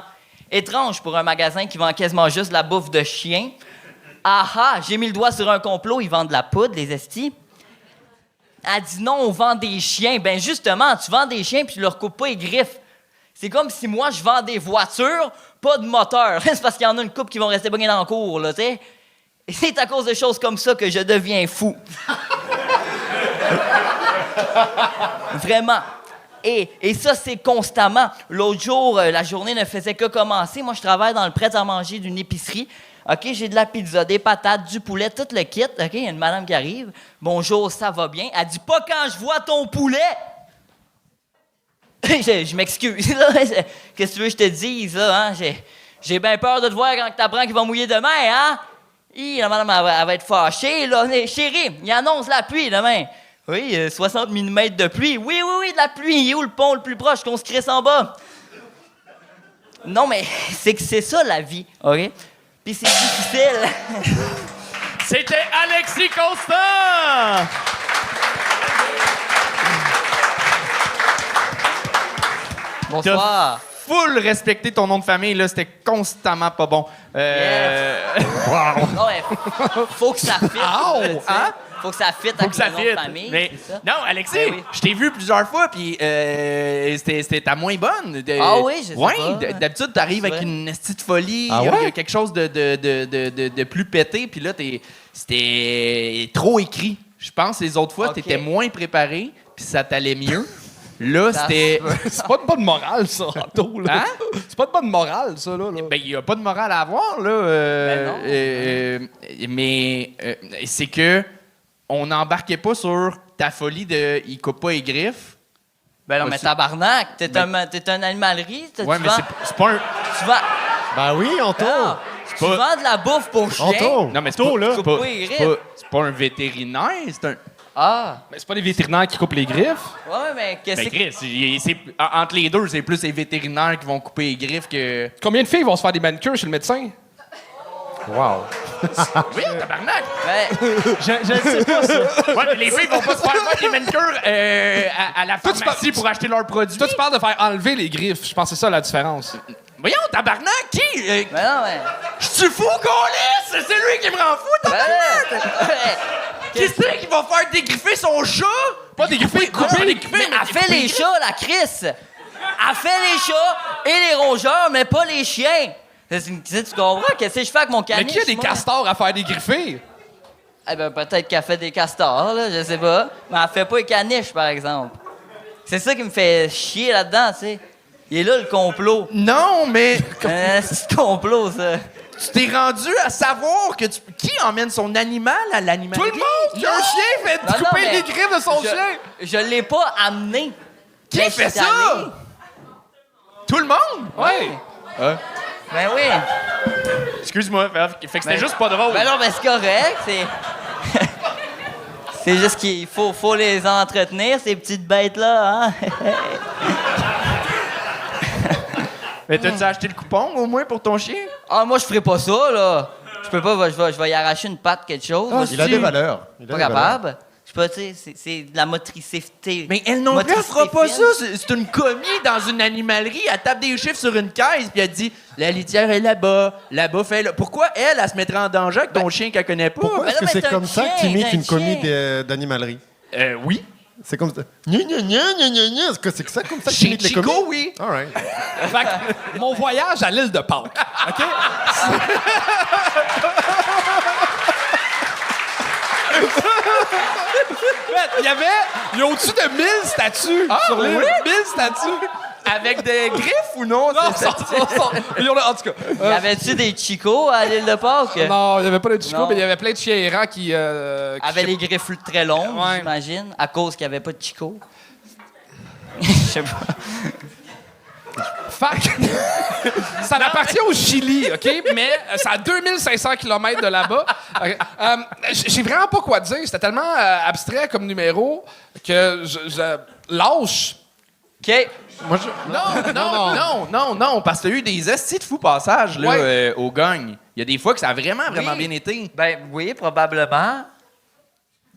Speaker 9: Étrange pour un magasin qui vend quasiment juste de la bouffe de chien. Ah ah, j'ai mis le doigt sur un complot, ils vendent de la poudre, les estis. Elle dit non, on vend des chiens. Ben justement, tu vends des chiens puis tu leur coupes pas les griffes. C'est comme si moi, je vends des voitures, pas de moteur. C'est parce qu'il y en a une couple qui vont rester buggés dans le cours, là, tu sais. Et c'est à cause de choses comme ça que je deviens fou. Vraiment. Et ça, c'est constamment. L'autre jour, la journée ne faisait que commencer. Moi, je travaille dans le prêt-à-manger d'une épicerie. OK, j'ai de la pizza, des patates, du poulet, tout le kit. OK, il y a une madame qui arrive. Bonjour, ça va bien? Elle dit pas quand je vois ton poulet! je m'excuse. Là. Qu'est-ce que tu veux que je te dise, là? Hein? J'ai bien peur de te voir quand t'apprends qu'il va mouiller demain, hein? La madame, elle va être fâchée, là. Chérie, il annonce la pluie demain. Oui, 60 mm de pluie. Oui, de la pluie. Il est où le pont le plus proche qu'on se crisse en bas? Non, mais c'est que c'est ça, la vie, OK? Puis c'est difficile.
Speaker 3: C'était Alexis Constant!
Speaker 9: Bonsoir.
Speaker 3: Full respecter ton nom de famille, là, c'était constamment pas bon.
Speaker 9: Non, mais faut que ça fitte.
Speaker 3: Hein?
Speaker 9: Faut que ça fitte avec le nom de famille.
Speaker 3: Mais,
Speaker 9: c'est ça?
Speaker 3: non, Alexis,
Speaker 9: Ben oui.
Speaker 3: je t'ai vu plusieurs fois, puis c'était ta moins bonne.
Speaker 9: Ah oui, je sais
Speaker 3: ouais,
Speaker 9: pas.
Speaker 3: D'habitude, t'arrives
Speaker 9: C'est
Speaker 3: avec
Speaker 9: vrai.
Speaker 3: une petite folie,
Speaker 4: Ah
Speaker 3: il y
Speaker 4: ouais?
Speaker 3: a quelque chose de plus pété, puis là, c'était trop écrit. Je pense les autres fois,
Speaker 9: Ok.
Speaker 3: t'étais moins préparé, puis ça t'allait mieux. Là,
Speaker 9: Ça
Speaker 3: c'était...
Speaker 2: C'est pas de bonne morale, ça, Anto, là.
Speaker 3: Hein?
Speaker 2: C'est pas de bonne morale, ça, là.
Speaker 3: Ben, il n'y a pas de morale à avoir, là.
Speaker 9: Ben non.
Speaker 3: Mais c'est que on n'embarquait pas sur ta folie de « il coupe pas les griffes
Speaker 9: Ben non, mais
Speaker 3: Aussi.
Speaker 9: tabarnak, t'es
Speaker 3: Ben-
Speaker 9: un animalerie. ».
Speaker 3: Ouais, mais c'est pas un...
Speaker 9: Tu vends,
Speaker 4: Bah oui, Anto.
Speaker 9: non, tu
Speaker 3: pas-
Speaker 9: vends de la bouffe pour chien.
Speaker 4: Anto.
Speaker 3: Non, mais c'est pas,
Speaker 4: là.
Speaker 3: c'est pas,
Speaker 9: Coupe les
Speaker 3: c'est
Speaker 9: griffes.
Speaker 3: pas- c'est pas un vétérinaire, c'est un...
Speaker 9: Ah,
Speaker 2: Mais c'est pas les vétérinaires qui coupent les griffes.
Speaker 9: ouais, mais qu'est-ce
Speaker 3: Ben,
Speaker 9: que...
Speaker 3: Chris, entre les deux, c'est plus les vétérinaires qui vont couper les griffes que...
Speaker 2: Combien de filles vont se faire des manicures chez le médecin?
Speaker 3: Oui, tabarnak!
Speaker 9: Ben,
Speaker 7: Je ne sais pas ça.
Speaker 3: Ouais, mais les filles vont pas se faire des manicures à la
Speaker 2: Toi, tu
Speaker 3: pharmacie
Speaker 2: parles-
Speaker 3: pour acheter leurs produits.
Speaker 2: Toi, tu parles de faire enlever les griffes. Je pense que c'est ça la différence.
Speaker 3: Voyons, tabarnak, qui?
Speaker 9: ben non, mais...
Speaker 3: Je suis fou, Colis! C'est lui qui me rend fou,
Speaker 9: Ben,
Speaker 3: tabarnak! Qui c'est qui va faire dégriffer son chat?
Speaker 2: Pas dégriffer,
Speaker 3: Non,
Speaker 2: couper.
Speaker 3: dégriffer,
Speaker 9: mais elle fait les chats, la Chris. Elle fait les chats et les rongeurs, mais pas les chiens. Tu comprends? Qu'est-ce que je fais avec mon
Speaker 2: Mais
Speaker 9: caniche,
Speaker 2: qui a des
Speaker 9: moi?
Speaker 2: castors à faire dégriffer?
Speaker 9: Eh ben, peut-être qu'elle fait des castors, là, je sais pas. Mais elle fait pas les caniches, par exemple. C'est ça qui me fait chier là-dedans, tu sais. Il est là, le complot.
Speaker 3: Non, mais
Speaker 9: C'est complot, ça.
Speaker 3: tu t'es rendu à savoir que qui emmène son animal à l'animal?
Speaker 2: Tout le monde qui a un chien fait
Speaker 9: Non, non,
Speaker 2: couper
Speaker 9: mais
Speaker 2: les griffes de son chien.
Speaker 9: Je l'ai pas amené.
Speaker 3: Qui
Speaker 9: Mais
Speaker 3: fait
Speaker 9: je suis
Speaker 3: ça?
Speaker 9: allé.
Speaker 3: Tout le monde?
Speaker 2: Ouais.
Speaker 9: Ben oui.
Speaker 3: Excuse-moi, fait que c'était
Speaker 9: Ben-
Speaker 3: juste pas drôle.
Speaker 9: Ben non, ben c'est correct, c'est... c'est juste qu'il faut les entretenir, ces petites bêtes-là, hein?
Speaker 3: Mais t'as-tu acheté le coupon, au moins, pour ton chien?
Speaker 9: Ah, moi, je ferais pas ça, là. Je peux pas, je vais y arracher une patte, quelque chose. Moi,
Speaker 4: Il a
Speaker 9: je
Speaker 4: des
Speaker 9: suis
Speaker 4: valeurs. Il a
Speaker 9: pas
Speaker 4: des valeurs.
Speaker 9: capable. Je sais pas, tu sais, c'est de la motricité.
Speaker 3: Mais elle non plus, elle fera pas
Speaker 9: Motricité
Speaker 3: ça.
Speaker 9: fine.
Speaker 3: C'est une commis dans une animalerie. Elle tape des chiffres sur une caisse puis elle dit la litière est là-bas. Là-bas, fais-le. Pourquoi elle se mettrait en danger avec ton chien qu'elle connaît pas?
Speaker 4: Pourquoi
Speaker 9: Ben
Speaker 4: est-ce
Speaker 9: non,
Speaker 4: que
Speaker 9: mais
Speaker 4: c'est
Speaker 9: t'as
Speaker 4: comme
Speaker 9: un
Speaker 4: ça que
Speaker 9: chien,
Speaker 4: tu imites
Speaker 9: t'as un
Speaker 4: une commis
Speaker 9: chien.
Speaker 4: d'animalerie?
Speaker 3: Oui.
Speaker 4: C'est comme ça. Gna, gna, gna, gna, gna, gna. Est-ce que c'est ça comme ça que tu
Speaker 3: Chez
Speaker 4: imites les
Speaker 3: Chico,
Speaker 4: commis?
Speaker 3: oui.
Speaker 4: All right.
Speaker 2: Fait que mon voyage à l'île de Pâques, OK? Il y a au-dessus de 1000 statues sur l'île. 1000 statues.
Speaker 3: Avec des griffes ou non?
Speaker 2: Non, il y en a, en tout cas.
Speaker 9: Y avait-tu des chicos à l'île de Pâques?
Speaker 2: Non, il n'y avait pas de Chico,
Speaker 9: Non.
Speaker 2: mais il y avait plein de chiens errants qui
Speaker 9: Avait les griffes très longues,
Speaker 2: Ouais.
Speaker 9: j'imagine, à cause qu'il n'y avait pas de chico. Je sais pas.
Speaker 2: Fait que ça appartient au Chili, OK? Mais c'est à 2500 km de là-bas. J'ai vraiment pas quoi dire. C'était tellement abstrait comme numéro que je lâche.
Speaker 9: OK.
Speaker 4: Moi, je...
Speaker 3: Non, parce que t'as eu des estis de fous passages là,
Speaker 2: Ouais.
Speaker 3: au gagne. Il y a des fois que ça a vraiment
Speaker 9: Oui.
Speaker 3: bien été.
Speaker 9: Ben oui, probablement.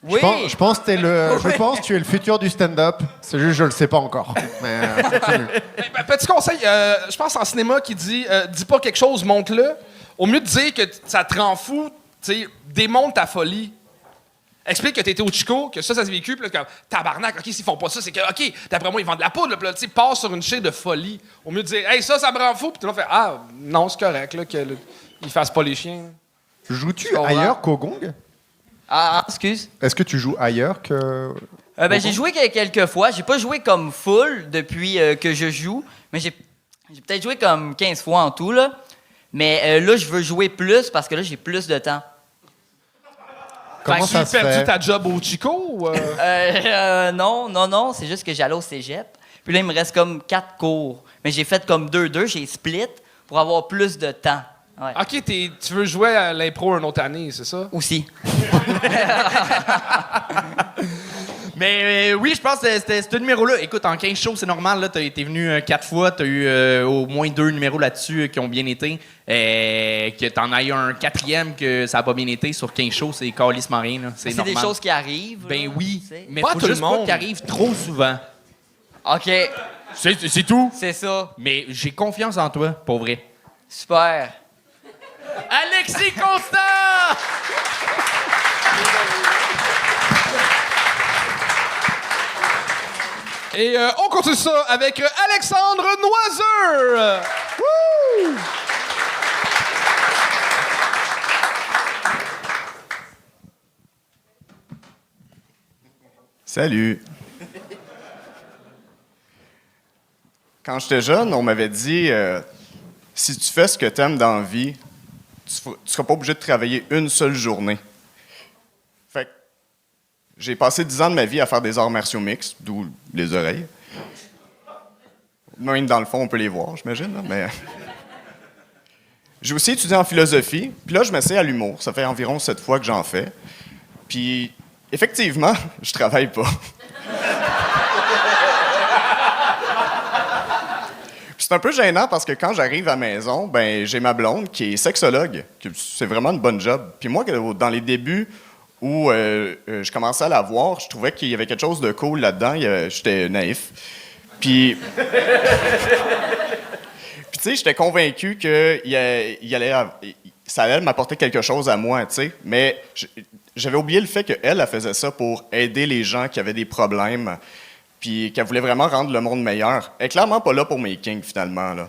Speaker 9: Oui.
Speaker 4: Je pense que tu es le futur du stand-up. C'est juste, je le sais pas encore. Mais continue.
Speaker 2: Petit conseil, je pense en cinéma qui dit dis pas quelque chose, montre-le. Au mieux de dire que ça te rend fou, tu sais, démontre ta folie. Explique que t'étais au Chico, que ça s'est vécu, puis là, comme tabarnak, OK, s'ils font pas ça, c'est que, OK, d'après moi, ils vendent de la poudre, puis là, tu sais, passe sur une chaîne de folie. Au mieux de dire, hey, ça me rend fou, puis tout le monde fait, ah, non, c'est correct, là, qu'ils fassent pas les chiens.
Speaker 4: Joues-tu
Speaker 9: comprends.
Speaker 4: ailleurs qu'au gong?
Speaker 9: Ah, excuse.
Speaker 4: Est-ce que tu joues ailleurs que...
Speaker 9: Ben, j'ai joué quelques fois. J'ai pas joué comme full depuis que je joue, mais j'ai peut-être joué comme 15 fois en tout, là. Mais là, je veux jouer plus parce que là, j'ai plus de temps.
Speaker 4: Comment ça se
Speaker 2: perdu
Speaker 4: fait?
Speaker 2: ta job au Chico ou.
Speaker 9: Non, c'est juste que j'allais au cégep. Puis là, il me reste comme 4 cours. Mais j'ai fait comme 2-2, j'ai split pour avoir plus de temps. Ouais.
Speaker 2: OK, tu veux jouer à l'impro une autre année, c'est ça?
Speaker 9: Aussi.
Speaker 3: Mais oui, je pense que c'était ce numéro-là. Écoute, en 15 shows, c'est normal. Là, t'es venu 4 fois. T'as eu au moins 2 numéros là-dessus qui ont bien été. Que t'en as eu un 4e que ça a pas bien été sur 15 shows, c'est calissement rien. Là. C'est
Speaker 9: C'est
Speaker 3: normal.
Speaker 9: des choses qui arrivent.
Speaker 3: Ben
Speaker 9: là,
Speaker 3: oui,
Speaker 9: tu sais.
Speaker 3: mais
Speaker 2: Pas
Speaker 3: faut
Speaker 2: tout le
Speaker 3: juste pas
Speaker 2: monde.
Speaker 3: qu'ils arrivent trop souvent.
Speaker 9: OK,
Speaker 3: C'est tout.
Speaker 9: c'est ça.
Speaker 3: Mais j'ai confiance en toi, pour vrai.
Speaker 9: Super.
Speaker 3: Alexis Constant!
Speaker 2: Et on continue ça avec Alexandre Noiseux. Wouh!
Speaker 10: Salut. Quand j'étais jeune, on m'avait dit si tu fais ce que tu aimes dans la vie, tu seras pas obligé de travailler une seule journée. Fait que j'ai passé 10 ans de ma vie à faire des arts martiaux mixtes, d'où les oreilles. Même dans le fond, on peut les voir, j'imagine, là, mais... J'ai aussi étudié en philosophie, puis là, je m'essaie à l'humour. Ça fait environ 7 fois que j'en fais. Puis, effectivement, je travaille pas. C'est un peu gênant parce que quand j'arrive à la maison, ben j'ai ma blonde qui est sexologue. C'est vraiment une bonne job. Puis moi, dans les débuts où je commençais à la voir, je trouvais qu'il y avait quelque chose de cool là-dedans. J'étais naïf. Puis tu sais, j'étais convaincu que ça allait m'apporter quelque chose à moi, tu sais. Mais j'avais oublié le fait qu'elle, elle faisait ça pour aider les gens qui avaient des problèmes. Puis qu'elle voulait vraiment rendre le monde meilleur. Elle est clairement pas là pour mes kings, finalement. Là.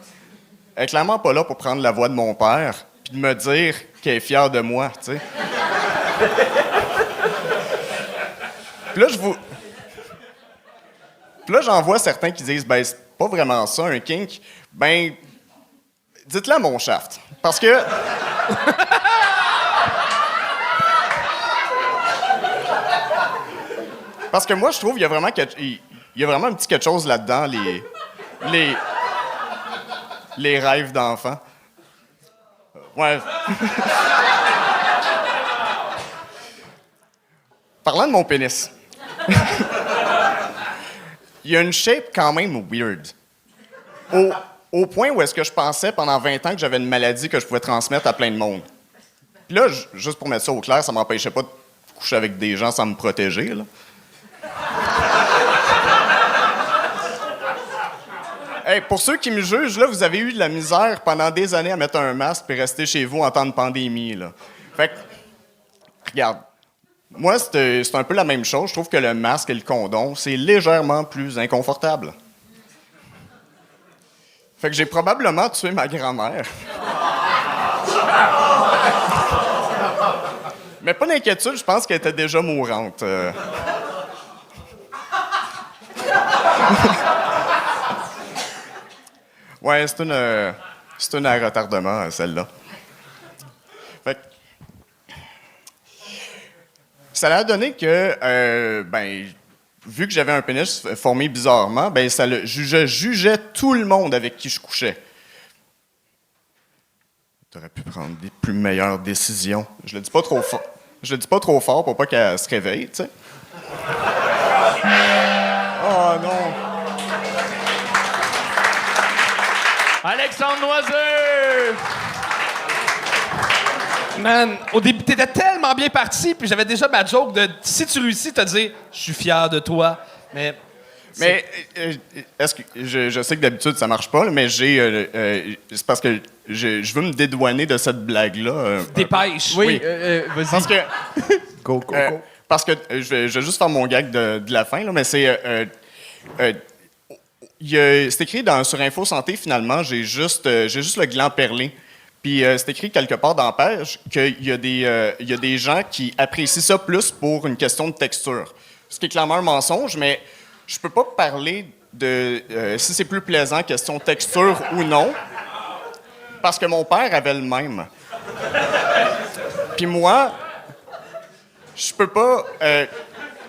Speaker 10: Elle est clairement pas là pour prendre la voix de mon père puis de me dire qu'elle est fière de moi, tu sais. Puis là, j'en vois certains qui disent « Ben, c'est pas vraiment ça, un kink. » Ben, dites-le à mon shaft. Parce que... Parce que moi, je trouve qu'il y a vraiment un petit quelque chose là-dedans, les rêves d'enfants. Ouais. Parlant de mon pénis. Il y a une shape quand même weird. Au point où est-ce que je pensais pendant 20 ans que j'avais une maladie que je pouvais transmettre à plein de monde. Puis là, juste pour mettre ça au clair, ça m'empêchait pas de couchais avec des gens sans me protéger, là. Hey, pour ceux qui me jugent, là, vous avez eu de la misère pendant des années à mettre un masque et rester chez vous en temps de pandémie, là. Fait que, regarde, moi, c'est un peu la même chose. Je trouve que le masque et le condom, c'est légèrement plus inconfortable. Fait que j'ai probablement tué ma grand-mère. Mais pas d'inquiétude, je pense qu'elle était déjà mourante. Ouais, c'est une à retardement, celle-là. Fait que, ça a donné que, vu que j'avais un pénis formé bizarrement, je jugeais tout le monde avec qui je couchais. T'aurais pu prendre des plus meilleures décisions. Je le dis pas trop fort. Je le dis pas trop fort pour pas qu'elle se réveille, tu sais. Oh non!
Speaker 3: Alexandre Noiseux!
Speaker 2: Man, au début, t'étais tellement bien parti, puis j'avais déjà ma joke de si tu réussis, te dire je suis fier de toi. Mais
Speaker 10: est-ce que je sais que d'habitude ça marche pas, là, mais c'est parce que je veux me dédouaner de cette blague-là.
Speaker 2: dépêche.
Speaker 3: Oui, vas-y.
Speaker 10: Parce que
Speaker 4: Go.
Speaker 10: parce que je vais juste faire mon gag de la fin, là, mais c'est c'est écrit sur Info Santé, finalement, j'ai juste le gland perlé. Puis c'est écrit quelque part dans la page qu'il y a des gens qui apprécient ça plus pour une question de texture. Ce qui est clairement un mensonge, mais je peux pas parler de si c'est plus plaisant, question texture ou non, parce que mon père avait le même. Puis moi, je peux pas...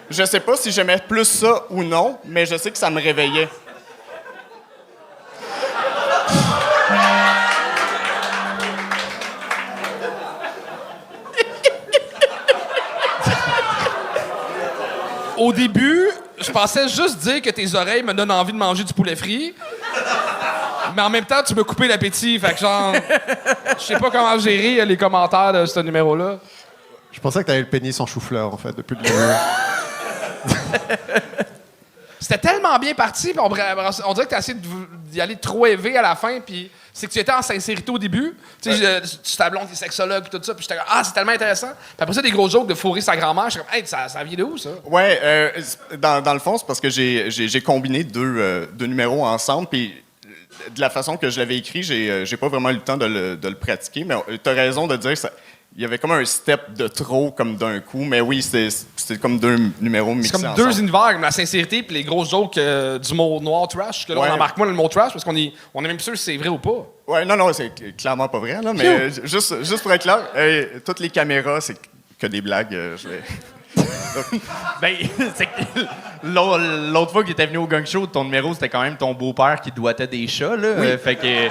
Speaker 10: je sais pas si j'aimais plus ça ou non, mais je sais que ça me réveillait.
Speaker 2: Au début, je pensais juste dire que tes oreilles me donnent envie de manger du poulet frit. Mais en même temps, tu me coupais l'appétit. Fait que genre, je sais pas comment gérer les commentaires de ce numéro-là.
Speaker 4: Je pensais que t'avais le pénis en chou-fleur, en fait, depuis le début.
Speaker 2: C'était tellement bien parti, puis on dirait que tu as essayé d'y aller trop élevé à la fin, puis c'est que tu étais en sincérité au début. Tu sais, tu t'ablondes des sexologues, tout ça, puis j'étais comme, ah, c'est tellement intéressant. Puis après ça, des gros jokes de fourrer sa grand-mère, je suis comme, hey, ça vient de où, ça?
Speaker 10: Ouais, dans le fond, c'est parce que j'ai combiné deux numéros ensemble, puis de la façon que je l'avais écrit, j'ai pas vraiment eu le temps de le pratiquer, mais t'as raison de dire ça. Il y avait comme un step de trop, comme d'un coup, mais oui, c'était comme deux numéros mixés
Speaker 2: C'est comme
Speaker 10: ensemble.
Speaker 2: deux univers, la sincérité puis les grosses jokes du mot noir trash, que là,
Speaker 10: Ouais.
Speaker 2: on embarque moins le mot trash parce qu'on est même plus sûr si c'est vrai ou pas.
Speaker 10: Ouais, non, c'est clairement pas vrai, là, mais juste pour être clair, toutes les caméras, c'est que des blagues.
Speaker 3: Ben, c'est que l'autre fois qu'il était venu au gang show, ton numéro, c'était quand même ton beau-père qui doigtait des chats, là.
Speaker 10: Oui.
Speaker 3: Fait que...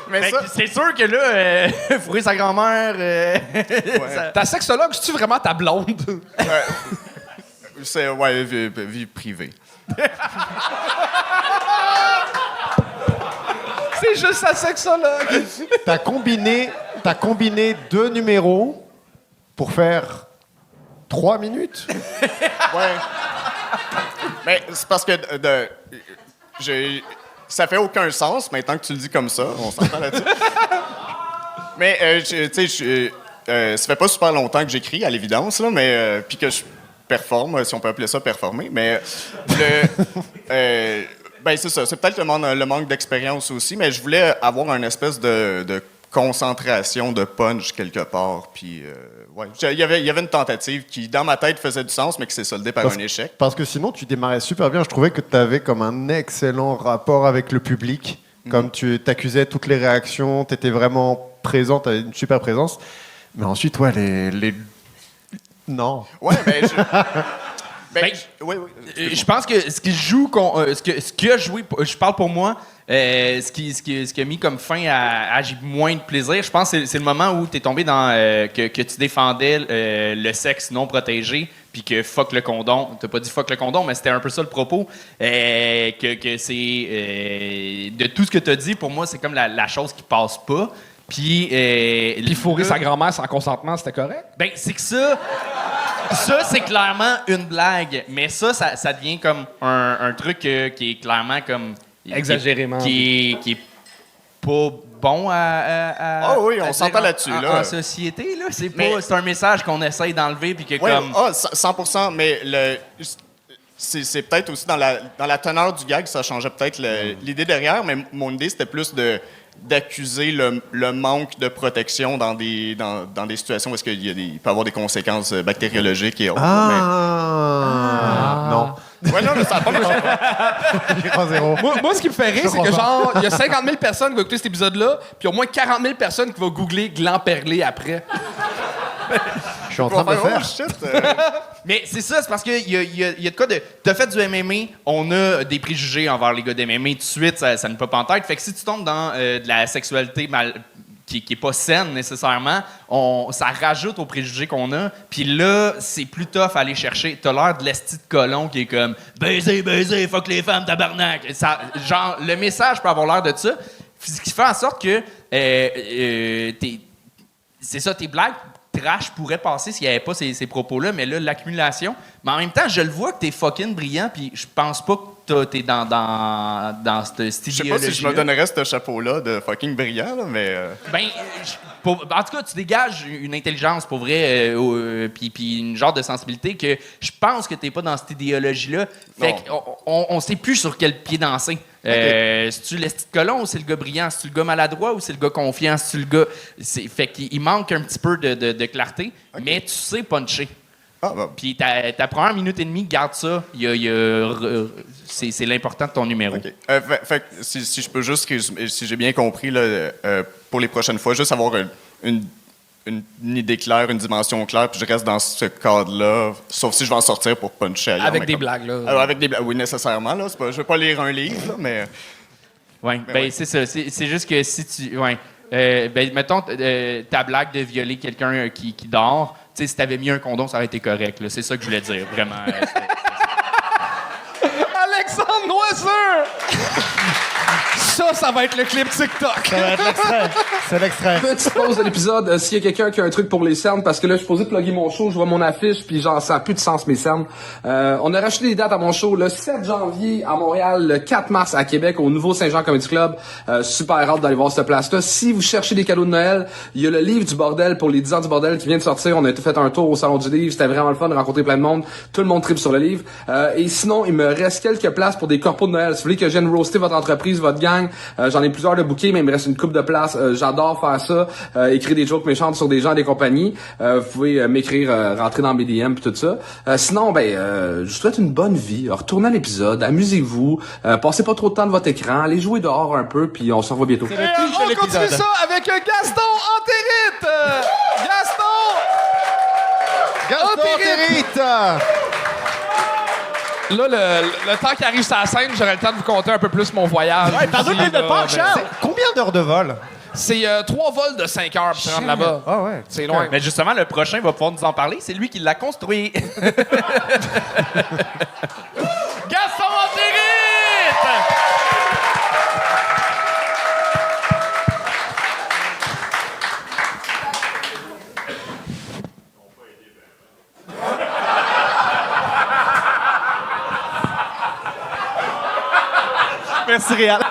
Speaker 10: mais
Speaker 3: Fait
Speaker 10: ça,
Speaker 3: que c'est sûr que là, fourrer sa grand-mère... ça-
Speaker 2: Ta sexologue, c'est-tu vraiment ta blonde?
Speaker 10: c'est vie privée.
Speaker 2: C'est juste sa sexologue.
Speaker 4: T'as combiné deux numéros pour faire 3 minutes.
Speaker 10: Ouais. Mais c'est parce que ça fait aucun sens maintenant que tu le dis comme ça. On s'entend là-dessus. Mais tu sais, ça fait pas super longtemps que j'écris, à l'évidence, là, mais puis que je performe, si on peut appeler ça performer. Mais c'est ça. C'est peut-être le manque d'expérience aussi, mais je voulais avoir une espèce de concentration, de punch quelque part. Puis, ouais, il y avait une tentative qui, dans ma tête, faisait du sens, mais qui s'est soldée par un échec.
Speaker 4: Parce que sinon, tu démarrais super bien. Je trouvais que tu avais comme un excellent rapport avec le public. Comme tu t'accusais toutes les réactions, tu étais vraiment présent, tu avais une super présence. Mais ensuite, ouais, les... Non.
Speaker 10: Ouais, mais oui.
Speaker 3: Je pense que ce qui joue, ce qui a joué, je parle pour moi, ce qui a mis comme fin à j'ai moins de plaisir, je pense que c'est le moment où tu es tombé dans que tu défendais le sexe non protégé, puis que fuck le condom. T'as pas dit fuck le condom, mais c'était un peu ça le propos. Que c'est de tout ce que tu as dit, pour moi, c'est comme la chose qui passe pas.
Speaker 2: Puis fourrer sa grand-mère sans consentement, c'était correct?
Speaker 3: Ben, c'est que ça, c'est clairement une blague. Mais ça devient comme un truc qui est clairement comme...
Speaker 2: Exagérément.
Speaker 3: Qui est pas bon à
Speaker 10: Ah oui, on
Speaker 3: à
Speaker 10: s'entend
Speaker 3: dire
Speaker 10: là-dessus,
Speaker 3: en,
Speaker 10: là.
Speaker 3: en société, là. C'est
Speaker 10: Mais-
Speaker 3: pas... C'est un message qu'on essaye d'enlever, puis que
Speaker 10: Oui,
Speaker 3: comme...
Speaker 10: 100%, mais c'est peut-être aussi dans la teneur du gag, ça changeait peut-être l'idée derrière, mais mon idée, c'était plus d'accuser le manque de protection dans des situations où est-ce il peut y avoir des conséquences bactériologiques et autres.
Speaker 4: Non.
Speaker 10: Ouais, non, mais ça n'a pas marché.
Speaker 4: J'y crois zéro.
Speaker 2: Moi, ce qui me fait rire,
Speaker 4: Je
Speaker 2: c'est que
Speaker 4: crois
Speaker 2: genre, il y a 50 000 personnes qui vont écouter cet épisode-là, puis au moins 40 000 personnes qui vont googler gland perlé après.
Speaker 4: Je suis en train de le
Speaker 10: Oh,
Speaker 4: faire.
Speaker 10: shit,
Speaker 3: Mais c'est ça, c'est parce qu'il y a de quoi de... T'as fait du MMA, on a des préjugés envers les gars de MMA. Tout de suite, ça nous pop en tête. Fait que si tu tombes dans de la sexualité qui est pas saine nécessairement, ça rajoute aux préjugés qu'on a. Puis là, c'est plus tough à aller chercher. T'as l'air de l'esti de colon qui est comme « Baiser, fuck les femmes, tabarnak! » Genre, le message peut avoir l'air de ça. Ce qui fait en sorte que c'est ça, tes blagues trash pourraient passer s'il n'y avait pas ces propos-là, mais là, l'accumulation. Mais en même temps, je le vois que t'es fucking brillant, puis je pense pas que t'es dans cette
Speaker 10: je sais
Speaker 3: idéologie.
Speaker 10: pas si je me donnerais ce chapeau-là de fucking brillant, là, mais...
Speaker 3: Ben, en tout cas, tu dégages une intelligence, pour vrai, puis une genre de sensibilité que je pense que t'es pas dans cette idéologie-là. Fait qu'on sait plus sur quel pied danser. C'est-tu l'esti de colon ou c'est le gars brillant? C'est-tu le gars maladroit ou c'est le gars confiant? C'est-tu le gars... Fait qu'il manque un petit peu de clarté, mais tu sais puncher.
Speaker 10: Ah, bah.
Speaker 3: Puis ta première minute et demie, garde ça. C'est l'important de ton numéro.
Speaker 10: OK. Fait que si je peux juste, si j'ai bien compris, là, pour les prochaines fois, juste avoir une idée claire, une dimension claire, puis je reste dans ce cadre-là, sauf si je vais en sortir pour puncher ailleurs.
Speaker 2: Avec
Speaker 10: mais
Speaker 2: des
Speaker 10: comme-
Speaker 2: blagues, là.
Speaker 10: Alors, avec des blagues, oui, nécessairement. Là, je vais pas lire un livre, là, mais...
Speaker 3: Oui, ben
Speaker 10: ouais.
Speaker 3: c'est ça. C'est juste que si tu... Ouais. Ben, mettons, ta blague de violer quelqu'un qui dort, tu sais, si t'avais mis un condom, ça aurait été correct. Là. C'est ça que je voulais dire, vraiment.
Speaker 2: Alexandre Noiseux! Ça va être le clip TikTok.
Speaker 4: Ça va être l'extrait. C'est l'extrait.
Speaker 11: Petite pause de l'épisode, s'il y a quelqu'un qui a un truc pour les cernes, parce que là, je suis supposé plugger mon show, je vois mon affiche, puis genre, ça a plus de sens, mes cernes. On a racheté des dates à mon show, le 7 janvier à Montréal, le 4 mars à Québec, au Nouveau Saint-Jean Comedy Club. Super hâte d'aller voir cette place-là. Si vous cherchez des cadeaux de Noël, il y a le livre du bordel pour les 10 ans du bordel qui vient de sortir. On a fait un tour au Salon du Livre, c'était vraiment le fun de rencontrer plein de monde. Tout le monde tripe sur le livre. Et sinon, il me reste quelques places pour des corpos de Noël. Si vous voulez que je vienne roaster votre entreprise, votre gang, j'en ai plusieurs de bookés, mais il me reste une coupe de places. J'adore faire ça. Écrire des jokes méchantes sur des gens, des compagnies. Vous pouvez m'écrire, rentrer dans mes DM et tout ça. Sinon, je vous souhaite une bonne vie. Retournez à l'épisode, amusez-vous, passez pas trop de temps de votre écran, allez jouer dehors un peu, puis on se revoit bientôt.
Speaker 2: On continue ça avec Gaston Antérite!
Speaker 4: Gaston Antérite!
Speaker 2: Là, le temps qu'il arrive sur la scène, j'aurai le temps de vous conter un peu plus mon voyage.
Speaker 8: Ouais, pardonne-les de pas, Charles!
Speaker 4: Combien d'heures de vol?
Speaker 2: C'est 3 vols de 5 heures pour se rendre là-bas.
Speaker 4: Ah ouais.
Speaker 2: C'est loin.
Speaker 3: Mais justement, le prochain va pouvoir nous en parler. C'est lui qui l'a construit. Gaston Antérite!
Speaker 8: Merci, Réal.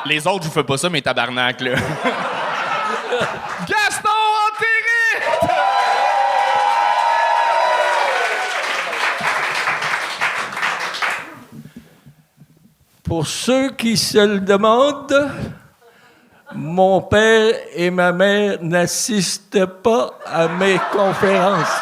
Speaker 3: Les autres, je vous fais pas ça, mais tabarnak, là.
Speaker 2: Gaston Antérite!
Speaker 12: Pour ceux qui se le demandent, mon père et ma mère n'assistent pas à mes conférences.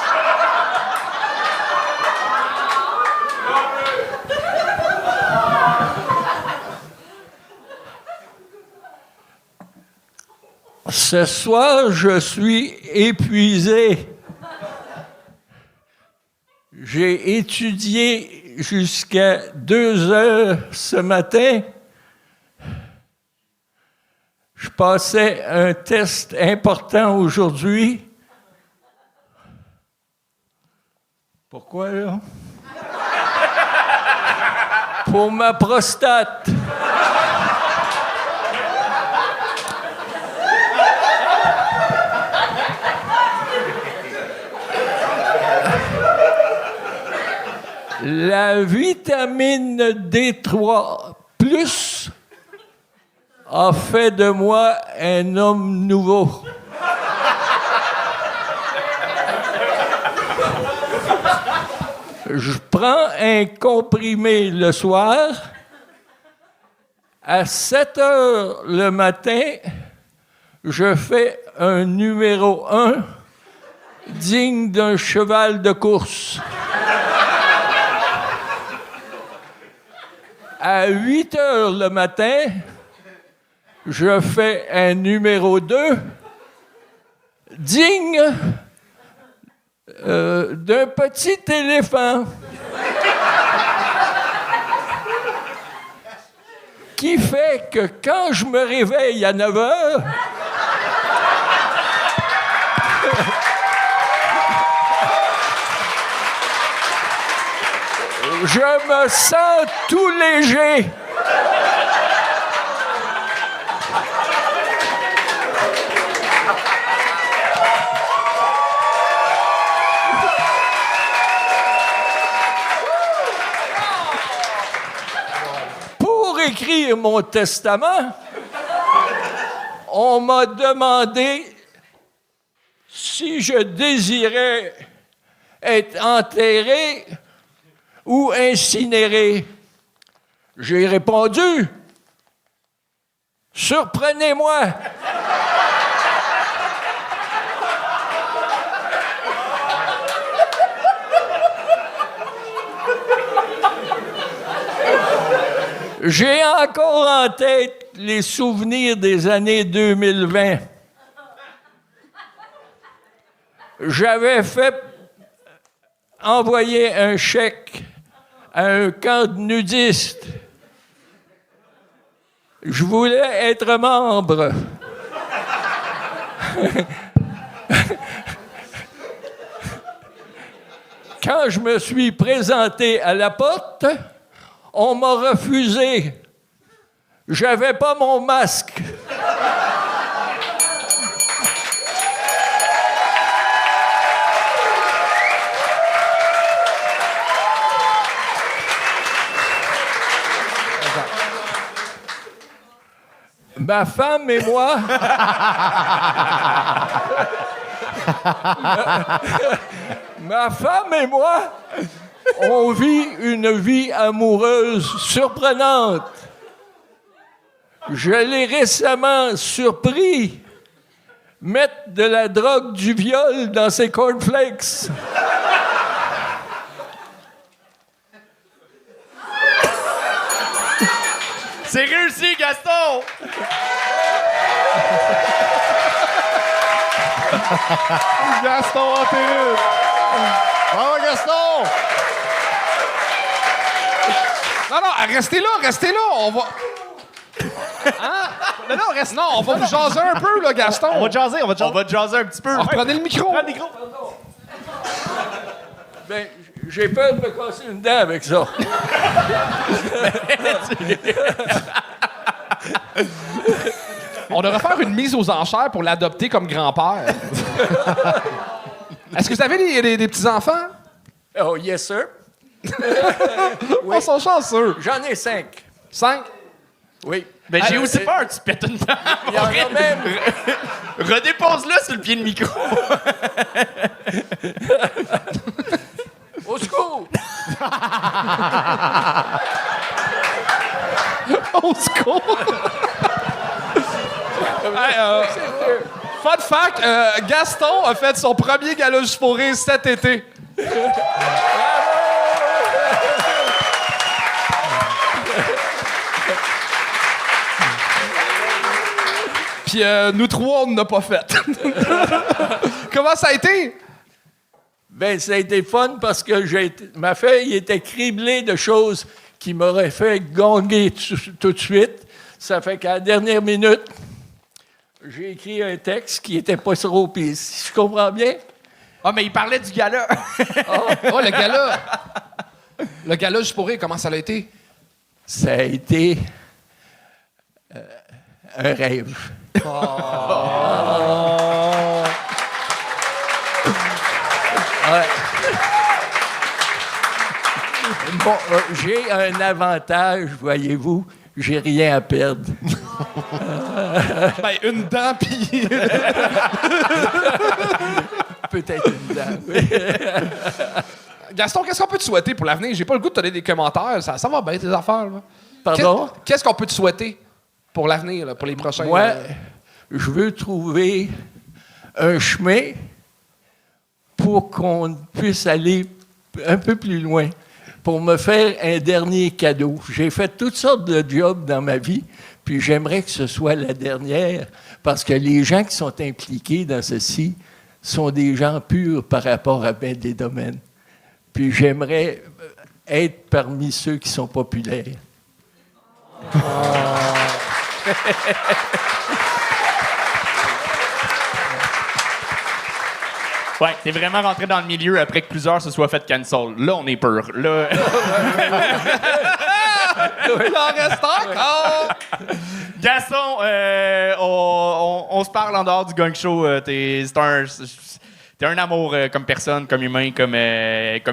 Speaker 12: Ce soir, je suis épuisé. J'ai étudié jusqu'à 2 heures ce matin. Je passais un test important aujourd'hui. Pourquoi, là? Pour ma prostate. La vitamine D3 plus a fait de moi un homme nouveau. Je prends un comprimé le soir. À 7 heures le matin, je fais un numéro 1 digne d'un cheval de course. À 8 heures le matin, je fais un numéro 2 digne d'un petit éléphant qui fait que quand je me réveille à 9 heures, je me sens tout léger. Pour écrire mon testament, on m'a demandé si je désirais être enterré ou incinéré. J'ai répondu, surprenez-moi. J'ai encore en tête les souvenirs des années 2020. J'avais fait envoyer un chèque à un camp de nudistes. Je voulais être membre. Quand je me suis présenté à la porte, on m'a refusé. J'avais pas mon masque. Ma femme et moi... Ma femme et moi, on vit une vie amoureuse surprenante. Je l'ai récemment surpris mettre de la drogue du viol dans ses cornflakes.
Speaker 8: C'est réussi, Gaston!
Speaker 7: Gaston en perruque!
Speaker 4: Bravo, Gaston!
Speaker 2: Non, restez là, on va... Hein? Non, on va vous jaser un peu, là, Gaston.
Speaker 8: On va te jaser un petit peu.
Speaker 2: Prenez le micro.
Speaker 8: Prends le micro.
Speaker 12: Ben, j'ai peur de me casser une dent avec ça.
Speaker 2: On devrait faire une mise aux enchères pour l'adopter comme grand-père. Est-ce que vous avez des petits-enfants?
Speaker 12: Oh, yes, sir.
Speaker 2: Oui. On sont chanceux.
Speaker 12: J'en ai 5.
Speaker 2: 5?
Speaker 12: Oui.
Speaker 8: Ben, j'ai aussi peur que tu pètes une dent.
Speaker 12: Il y en a même.
Speaker 8: Redépose-le sur le pied de micro.
Speaker 12: Au secours!
Speaker 2: Au secours! Hey, fun fact, Gaston a fait son premier gala fourré cet été. Puis nous trois, on n'a pas fait. Comment ça a été?
Speaker 12: Ben, ça a été fun parce que ma feuille était criblée de choses qui m'auraient fait gagner tout de suite. Ça fait qu'à la dernière minute, j'ai écrit un texte qui n'était pas sur au piste. Je comprends bien?
Speaker 3: Ah, mais il parlait du gala.
Speaker 2: Oh, le gala! Le gala, juste pour rire, comment ça a été?
Speaker 12: Ça a été un rêve. Ouais. Bon, j'ai un avantage, voyez-vous. J'ai rien à perdre.
Speaker 2: Ben, une dent, puis...
Speaker 12: Peut-être une dent, oui.
Speaker 2: Gaston, qu'est-ce qu'on peut te souhaiter pour l'avenir? J'ai pas le goût de te donner des commentaires. Ça va bien, tes affaires, là.
Speaker 12: Pardon?
Speaker 2: Qu'est-ce qu'on peut te souhaiter pour l'avenir, là, pour les prochains...
Speaker 12: Moi, je veux trouver un chemin pour qu'on puisse aller un peu plus loin, pour me faire un dernier cadeau. J'ai fait toutes sortes de jobs dans ma vie, puis j'aimerais que ce soit la dernière, parce que les gens qui sont impliqués dans ceci sont des gens purs par rapport à bien des domaines. Puis j'aimerais être parmi ceux qui sont populaires.
Speaker 3: Ouais, t'es vraiment rentré dans le milieu après que plusieurs se soient fait cancel. Là, on est pur. Là...
Speaker 2: Il en reste encore!
Speaker 3: Gaston, on se parle en dehors du gang show. T'es un amour comme personne, comme humain, comme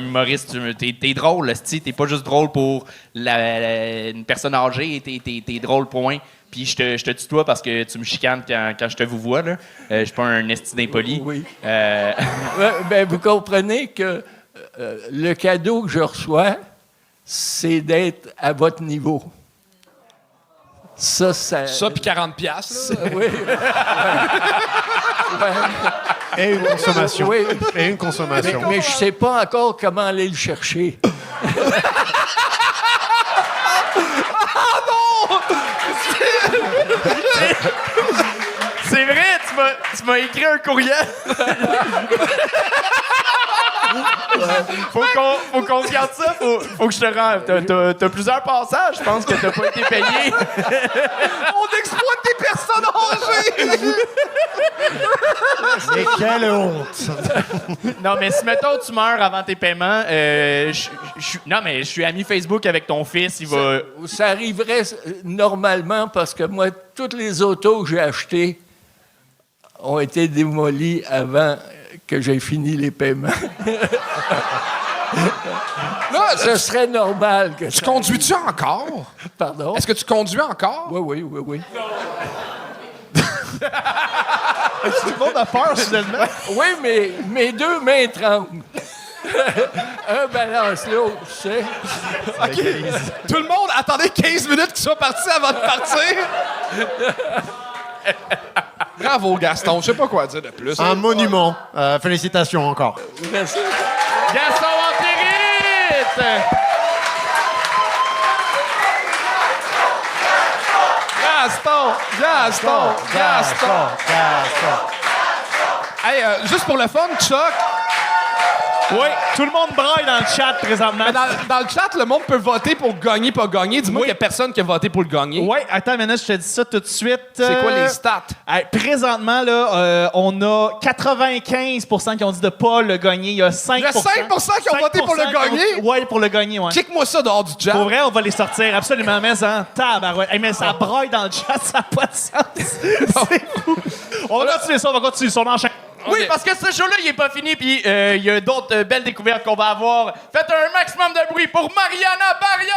Speaker 3: humoriste. T'es drôle, t'es pas juste drôle pour une personne âgée, t'es drôle, point. Puis je te tutoie parce que tu me chicanes quand je te vous vois. Je suis pas un esti d'impoli.
Speaker 12: Oui. Ben, vous comprenez que le cadeau que je reçois, c'est d'être à votre niveau. Ça
Speaker 2: puis 40 piastres, là.
Speaker 12: Oui.
Speaker 4: Et une consommation.
Speaker 12: Oui.
Speaker 4: Et une consommation.
Speaker 12: Mais je sais pas encore comment aller le chercher.
Speaker 3: C'est vrai, tu m'as écrit un courriel. Faut qu'on regarde ça. Faut que je te rende. T'as plusieurs passages. Je pense que t'as pas été payé.
Speaker 2: On exploite des personnes âgées!
Speaker 4: Mais quelle honte!
Speaker 3: Non, mais si, mettons, tu meurs avant tes paiements, non, mais je suis ami Facebook avec ton fils.
Speaker 12: Ça arriverait normalement parce que moi, toutes les autos que j'ai achetées ont été démolies avant que j'ai fini les paiements.
Speaker 2: Là,
Speaker 12: ce serait normal que
Speaker 2: tu conduis-tu encore?
Speaker 12: Pardon?
Speaker 2: Est-ce que tu conduis encore?
Speaker 12: Oui.
Speaker 8: Tout le monde a peur, soudainement.
Speaker 12: Oui, mais mes deux mains tremblent. Un balance l'autre, tu sais.
Speaker 2: OK. Tout le monde attendait 15 minutes qu'ils soient partis avant de partir. Bravo, Gaston. Je sais pas quoi dire de plus.
Speaker 4: Un monument. Félicitations encore.
Speaker 12: Merci.
Speaker 3: Gaston Empirite!
Speaker 2: Gaston. Hey, juste pour le fun, Chuck.
Speaker 8: Oui, tout le monde braille dans le chat présentement.
Speaker 2: Mais dans le chat, le monde peut voter pour gagner, pas gagner. Dis-moi qu'il n'y a personne qui a voté pour le gagner.
Speaker 8: Oui, attends maintenant, je te dis ça tout de suite.
Speaker 2: C'est quoi les stats?
Speaker 8: Présentement, là, on a 95% qui ont dit de pas le gagner. Il y a 5%.
Speaker 2: Il y a 5% qui ont voté pour le gagner?
Speaker 8: Oui, pour le gagner, oui.
Speaker 2: Kick-moi ça dehors du chat.
Speaker 8: Pour vrai, on va les sortir, absolument. Mais tabarouette. Hey, mais ça braille dans le chat, ça n'a pas de sens. C'est fou. On va continuer ça, on enchaîne.
Speaker 3: Oui, parce que ce show-là, il est pas fini, puis il y a d'autres belles découvertes qu'on va avoir. Faites un maximum de bruit pour Mariana Barrios!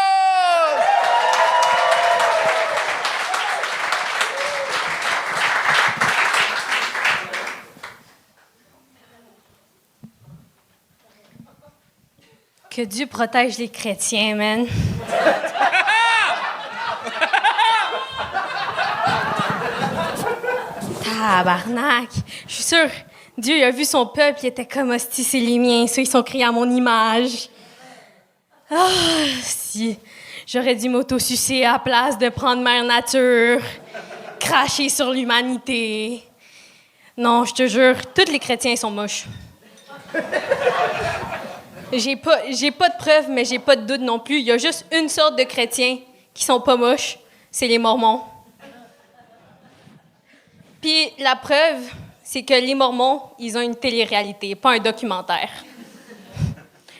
Speaker 13: Que Dieu protège les chrétiens, man. Tabarnak! Je suis sûre, Dieu il a vu son peuple, il était comme hostie, c'est les miens, ceux ils sont créés à mon image. Ah, si. J'aurais dû m'autosucer à la place de prendre mère nature. cracher sur l'humanité. Non, je te jure, tous les chrétiens sont moches. J'ai pas de preuves, mais j'ai pas de doute non plus. Il y a juste une sorte de chrétiens qui sont pas moches, c'est les Mormons. Puis la preuve, c'est que les Mormons, ils ont une télé-réalité, pas un documentaire.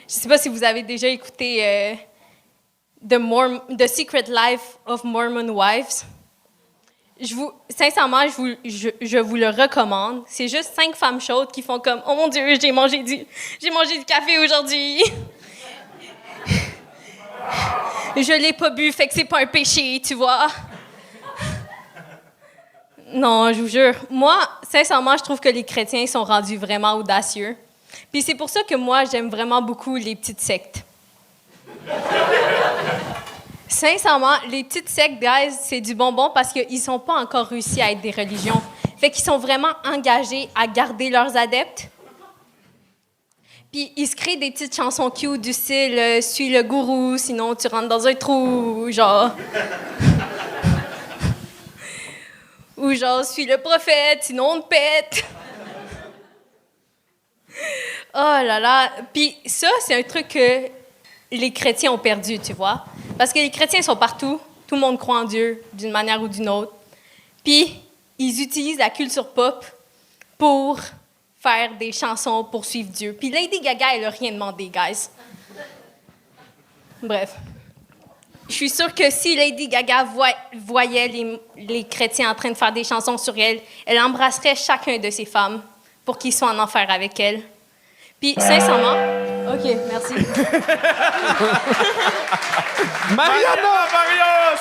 Speaker 13: Je sais pas si vous avez déjà écouté The Secret Life of Mormon Wives. Sincèrement, je vous le recommande. C'est juste 5 femmes chaudes qui font comme « Oh mon Dieu, j'ai mangé du café aujourd'hui. Je l'ai pas bu, fait que c'est pas un péché, tu vois. » Non, je vous jure. Moi, sincèrement, je trouve que les chrétiens sont rendus vraiment audacieux. Puis c'est pour ça que moi, j'aime vraiment beaucoup les petites sectes. Sincèrement, les petites sectes, guys, c'est du bonbon parce qu'ils sont pas encore réussi à être des religions. Fait qu'ils sont vraiment engagés à garder leurs adeptes. Puis ils se créent des petites chansons cute du style « Suis le gourou, sinon tu rentres dans un trou », genre... Ou genre « Suis le prophète, sinon on te pète ». Oh là là. Puis ça, c'est un truc que les chrétiens ont perdu, tu vois. Parce que les chrétiens sont partout. Tout le monde croit en Dieu, d'une manière ou d'une autre. Puis, ils utilisent la culture pop pour faire des chansons pour suivre Dieu. Puis Lady Gaga, elle n'a rien demandé, guys. Bref. Je suis sûre que si Lady Gaga voyait les chrétiens en train de faire des chansons sur elle, elle embrasserait chacun de ces femmes pour qu'ils soient en enfer avec elle. Puis, sincèrement... OK, merci.
Speaker 2: Mariana Marios!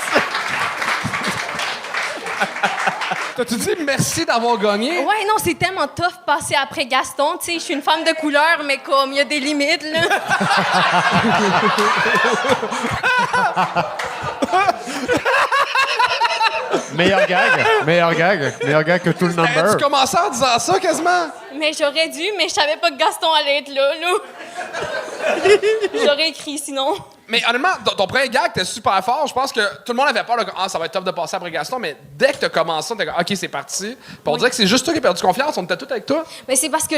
Speaker 2: T'as-tu dit merci d'avoir gagné?
Speaker 13: Ouais, non, c'est tellement tough passer après Gaston. Tu sais, je suis une femme de couleur, mais comme il y a des limites, là.
Speaker 4: Meilleur gag que tout le number.
Speaker 2: Tu commençais en disant ça quasiment?
Speaker 13: Mais j'aurais dû, mais je savais pas que Gaston allait être là. J'aurais écrit sinon.
Speaker 2: Mais honnêtement, ton premier gag était super fort. Je pense que tout le monde avait peur de ça va être tough de passer après Gaston, mais dès que t'as commencé, t'es comme OK, c'est parti. Puis on dirait que c'est juste toi qui as perdu confiance, on était tous avec toi.
Speaker 13: Mais c'est parce que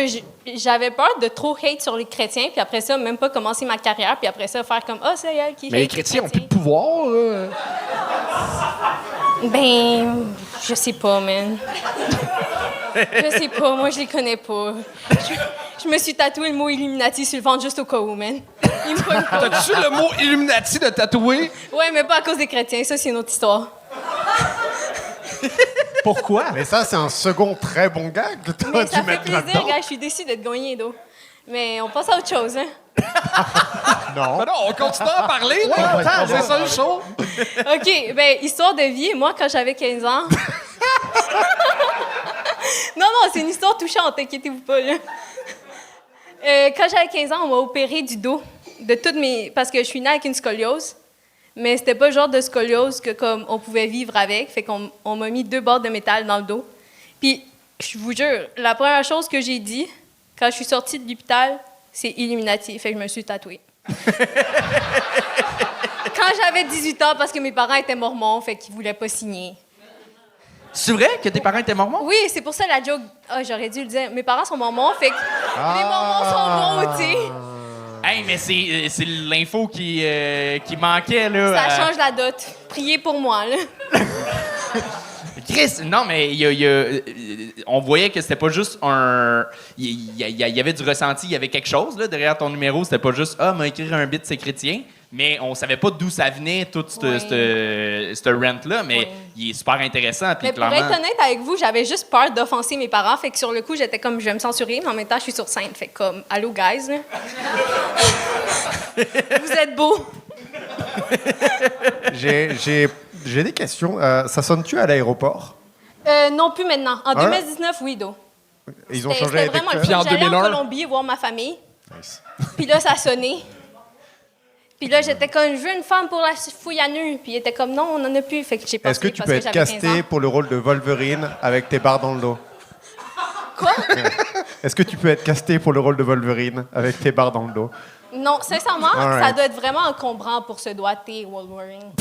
Speaker 13: j'avais peur de trop hate sur les chrétiens, puis après ça, même pas commencer ma carrière, puis après ça, faire comme c'est elle qui hate.
Speaker 2: Mais les chrétiens ont plus de pouvoir, là.
Speaker 13: Ben, je sais pas, man. Je sais pas, moi je les connais pas. Je me suis tatoué le mot Illuminati sur le ventre juste au cas où, man. Ils me pognent pas.
Speaker 2: T'as-tu le mot Illuminati de tatouer?
Speaker 13: Ouais, mais pas à cause des chrétiens, ça c'est une autre histoire.
Speaker 4: Pourquoi? Mais ça, c'est un second très bon gag que tu
Speaker 13: Mais
Speaker 4: as
Speaker 13: ça
Speaker 4: dû
Speaker 13: fait
Speaker 4: mettre
Speaker 13: plaisir,
Speaker 4: là-dedans.
Speaker 13: gars, je suis déçue d'être gagné, d'eau. Mais on passe à autre chose, hein.
Speaker 4: Non.
Speaker 2: Ben non, on continue à parler, là.
Speaker 4: Ouais, attends,
Speaker 2: C'est ça le show.
Speaker 13: OK, ben histoire de vie, moi quand j'avais 15 ans... non, c'est une histoire touchante, inquiétez-vous pas, là. Quand j'avais 15 ans, on m'a opéré du dos, de toutes mes... Parce que je suis née avec une scoliose, mais c'était pas le genre de scoliose que comme on pouvait vivre avec, fait qu'on m'a mis 2 barres de métal dans le dos. Puis, je vous jure, la première chose que j'ai dit, quand je suis sortie de l'hôpital, c'est Illuminati, fait que je me suis tatouée. Quand j'avais 18 ans, parce que mes parents étaient mormons, fait qu'ils voulaient pas signer.
Speaker 3: C'est vrai que tes parents étaient mormons?
Speaker 13: Oui, c'est pour ça la joke. J'aurais dû le dire. Mes parents sont mormons, fait que les mormons sont bons, tu sais.
Speaker 3: Hey, mais c'est l'info qui manquait, là.
Speaker 13: Ça change la dot. Priez pour moi, là.
Speaker 3: Chris, non, mais on voyait que c'était pas juste un... Il y avait du ressenti, il y avait quelque chose là, derrière ton numéro. C'était pas juste « Ah, m'a écrit un bit, c'est chrétien ». Mais on savait pas d'où ça venait, tout ce rant-là. Mais il est super intéressant. Puis
Speaker 13: Mais pour
Speaker 3: clairement...
Speaker 13: être honnête avec vous, j'avais juste peur d'offenser mes parents. Fait que sur le coup, j'étais comme « Je vais me censurer », mais en même temps, je suis sur scène. Fait que comme « Allô, guys, là. » Vous êtes beaux.
Speaker 4: J'ai des questions. Ça sonne-tu à l'aéroport?
Speaker 13: Non, plus maintenant. En 2019, oui, do.
Speaker 4: Ils ont changé
Speaker 13: C'était
Speaker 4: les
Speaker 13: vraiment le
Speaker 2: Puis
Speaker 13: fun.
Speaker 2: en
Speaker 13: J'allais
Speaker 2: 2001?
Speaker 13: en Colombie voir ma famille. Puis là, ça a sonné. Puis là, j'étais comme, je veux une femme pour la fouille à nu. Puis il était comme, non, on n'en a plus. Fait que j'ai pas
Speaker 4: Est-ce que tu peux être casté pour le rôle de Wolverine avec tes barres dans le dos?
Speaker 13: Quoi?
Speaker 4: Est-ce que tu peux être casté pour le rôle de Wolverine avec tes barres dans le dos?
Speaker 13: Non, sincèrement,
Speaker 4: All right.
Speaker 13: ça doit être vraiment encombrant pour se doigter, Wolverine.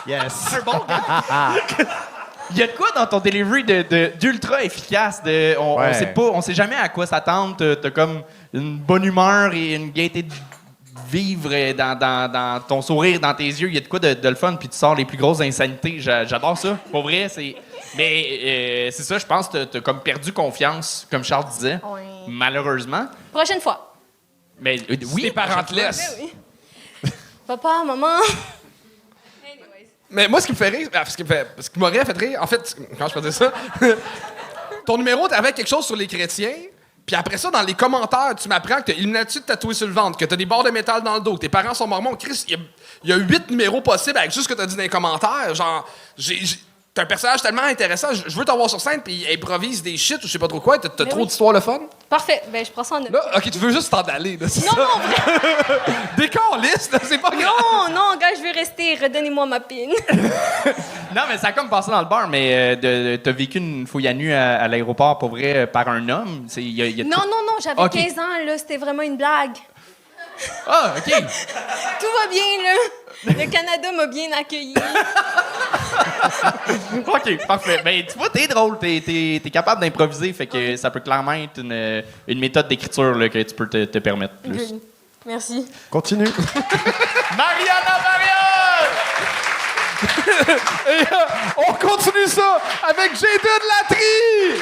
Speaker 4: Yes.
Speaker 3: Un bon gars. Il y a de quoi dans ton delivery d'ultra efficace? On sait jamais à quoi s'attendre. T'as comme une bonne humeur et une gaieté de vivre dans ton sourire, dans tes yeux. Il y a de quoi de le fun, puis tu sors les plus grosses insanités. J'adore ça. Pour vrai, c'est... Mais c'est ça, je pense que t'as comme perdu confiance, comme Charles disait.
Speaker 13: Oui.
Speaker 3: Malheureusement.
Speaker 13: Prochaine fois.
Speaker 3: Mais oui,
Speaker 2: tes parents te laissent.
Speaker 13: Ben oui. Papa, maman.
Speaker 2: Mais moi, ce qui me fait rire, ce qui m'aurait fait rire, en fait, quand je faisais ça, ton numéro, t'avais quelque chose sur les chrétiens, puis après ça, dans les commentaires, tu m'apprends que t'as Illuminati tatoué sur le ventre, que t'as des barres de métal dans le dos, que tes parents sont mormons. Chris, il y a 8 numéros possibles avec juste ce que t'as dit dans les commentaires. Genre, t'es un personnage tellement intéressant, je veux t'avoir sur scène, puis improvise des shit ou je sais pas trop quoi, t'as trop
Speaker 13: oui.
Speaker 2: d'histoires le fun.
Speaker 13: Parfait. Ben, je prends ça en note.
Speaker 2: Là, OK, tu veux juste t'en aller, là, c'est
Speaker 13: Non,
Speaker 2: ça?
Speaker 13: non,
Speaker 2: Décaliste, là, c'est pas grave.
Speaker 13: non, gars, je veux rester. Redonnez-moi ma pine.
Speaker 3: Non, mais ça a comme passé dans le bar, mais t'as vécu une fouille à nu à l'aéroport, pour vrai, par un homme.
Speaker 13: Non, j'avais 15 ans, là. C'était vraiment une blague.
Speaker 3: Ah, OK.
Speaker 13: Tout va bien, là. Le Canada m'a bien accueilli.
Speaker 3: OK, parfait. Ben, tu vois, t'es drôle, t'es capable d'improviser, fait que ça peut clairement être une méthode d'écriture là, que tu peux te permettre plus.
Speaker 13: Merci.
Speaker 4: Continue.
Speaker 2: Mariana Marianne! Et on continue ça avec Jayden Latry!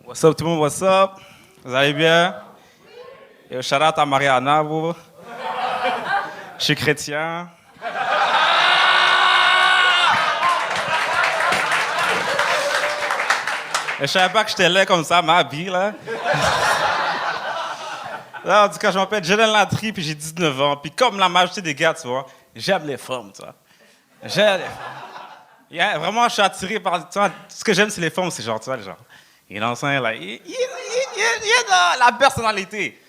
Speaker 14: What's up tout le monde, what's up? Vous allez bien? Et shout out à Mariana, vous. Je suis chrétien. Et je savais pas que j'étais laid comme ça, ma vie, là. Là, en tout cas, je m'appelle Jayden Latry, puis j'ai 19 ans. Puis comme la majorité des gars, tu vois, j'aime les femmes, tu vois. J'aime les femmes. Yeah, vraiment, je suis attiré par... Tu vois, ce que j'aime, c'est les femmes, c'est genre, tu vois, genre... Il est là, il a la personnalité.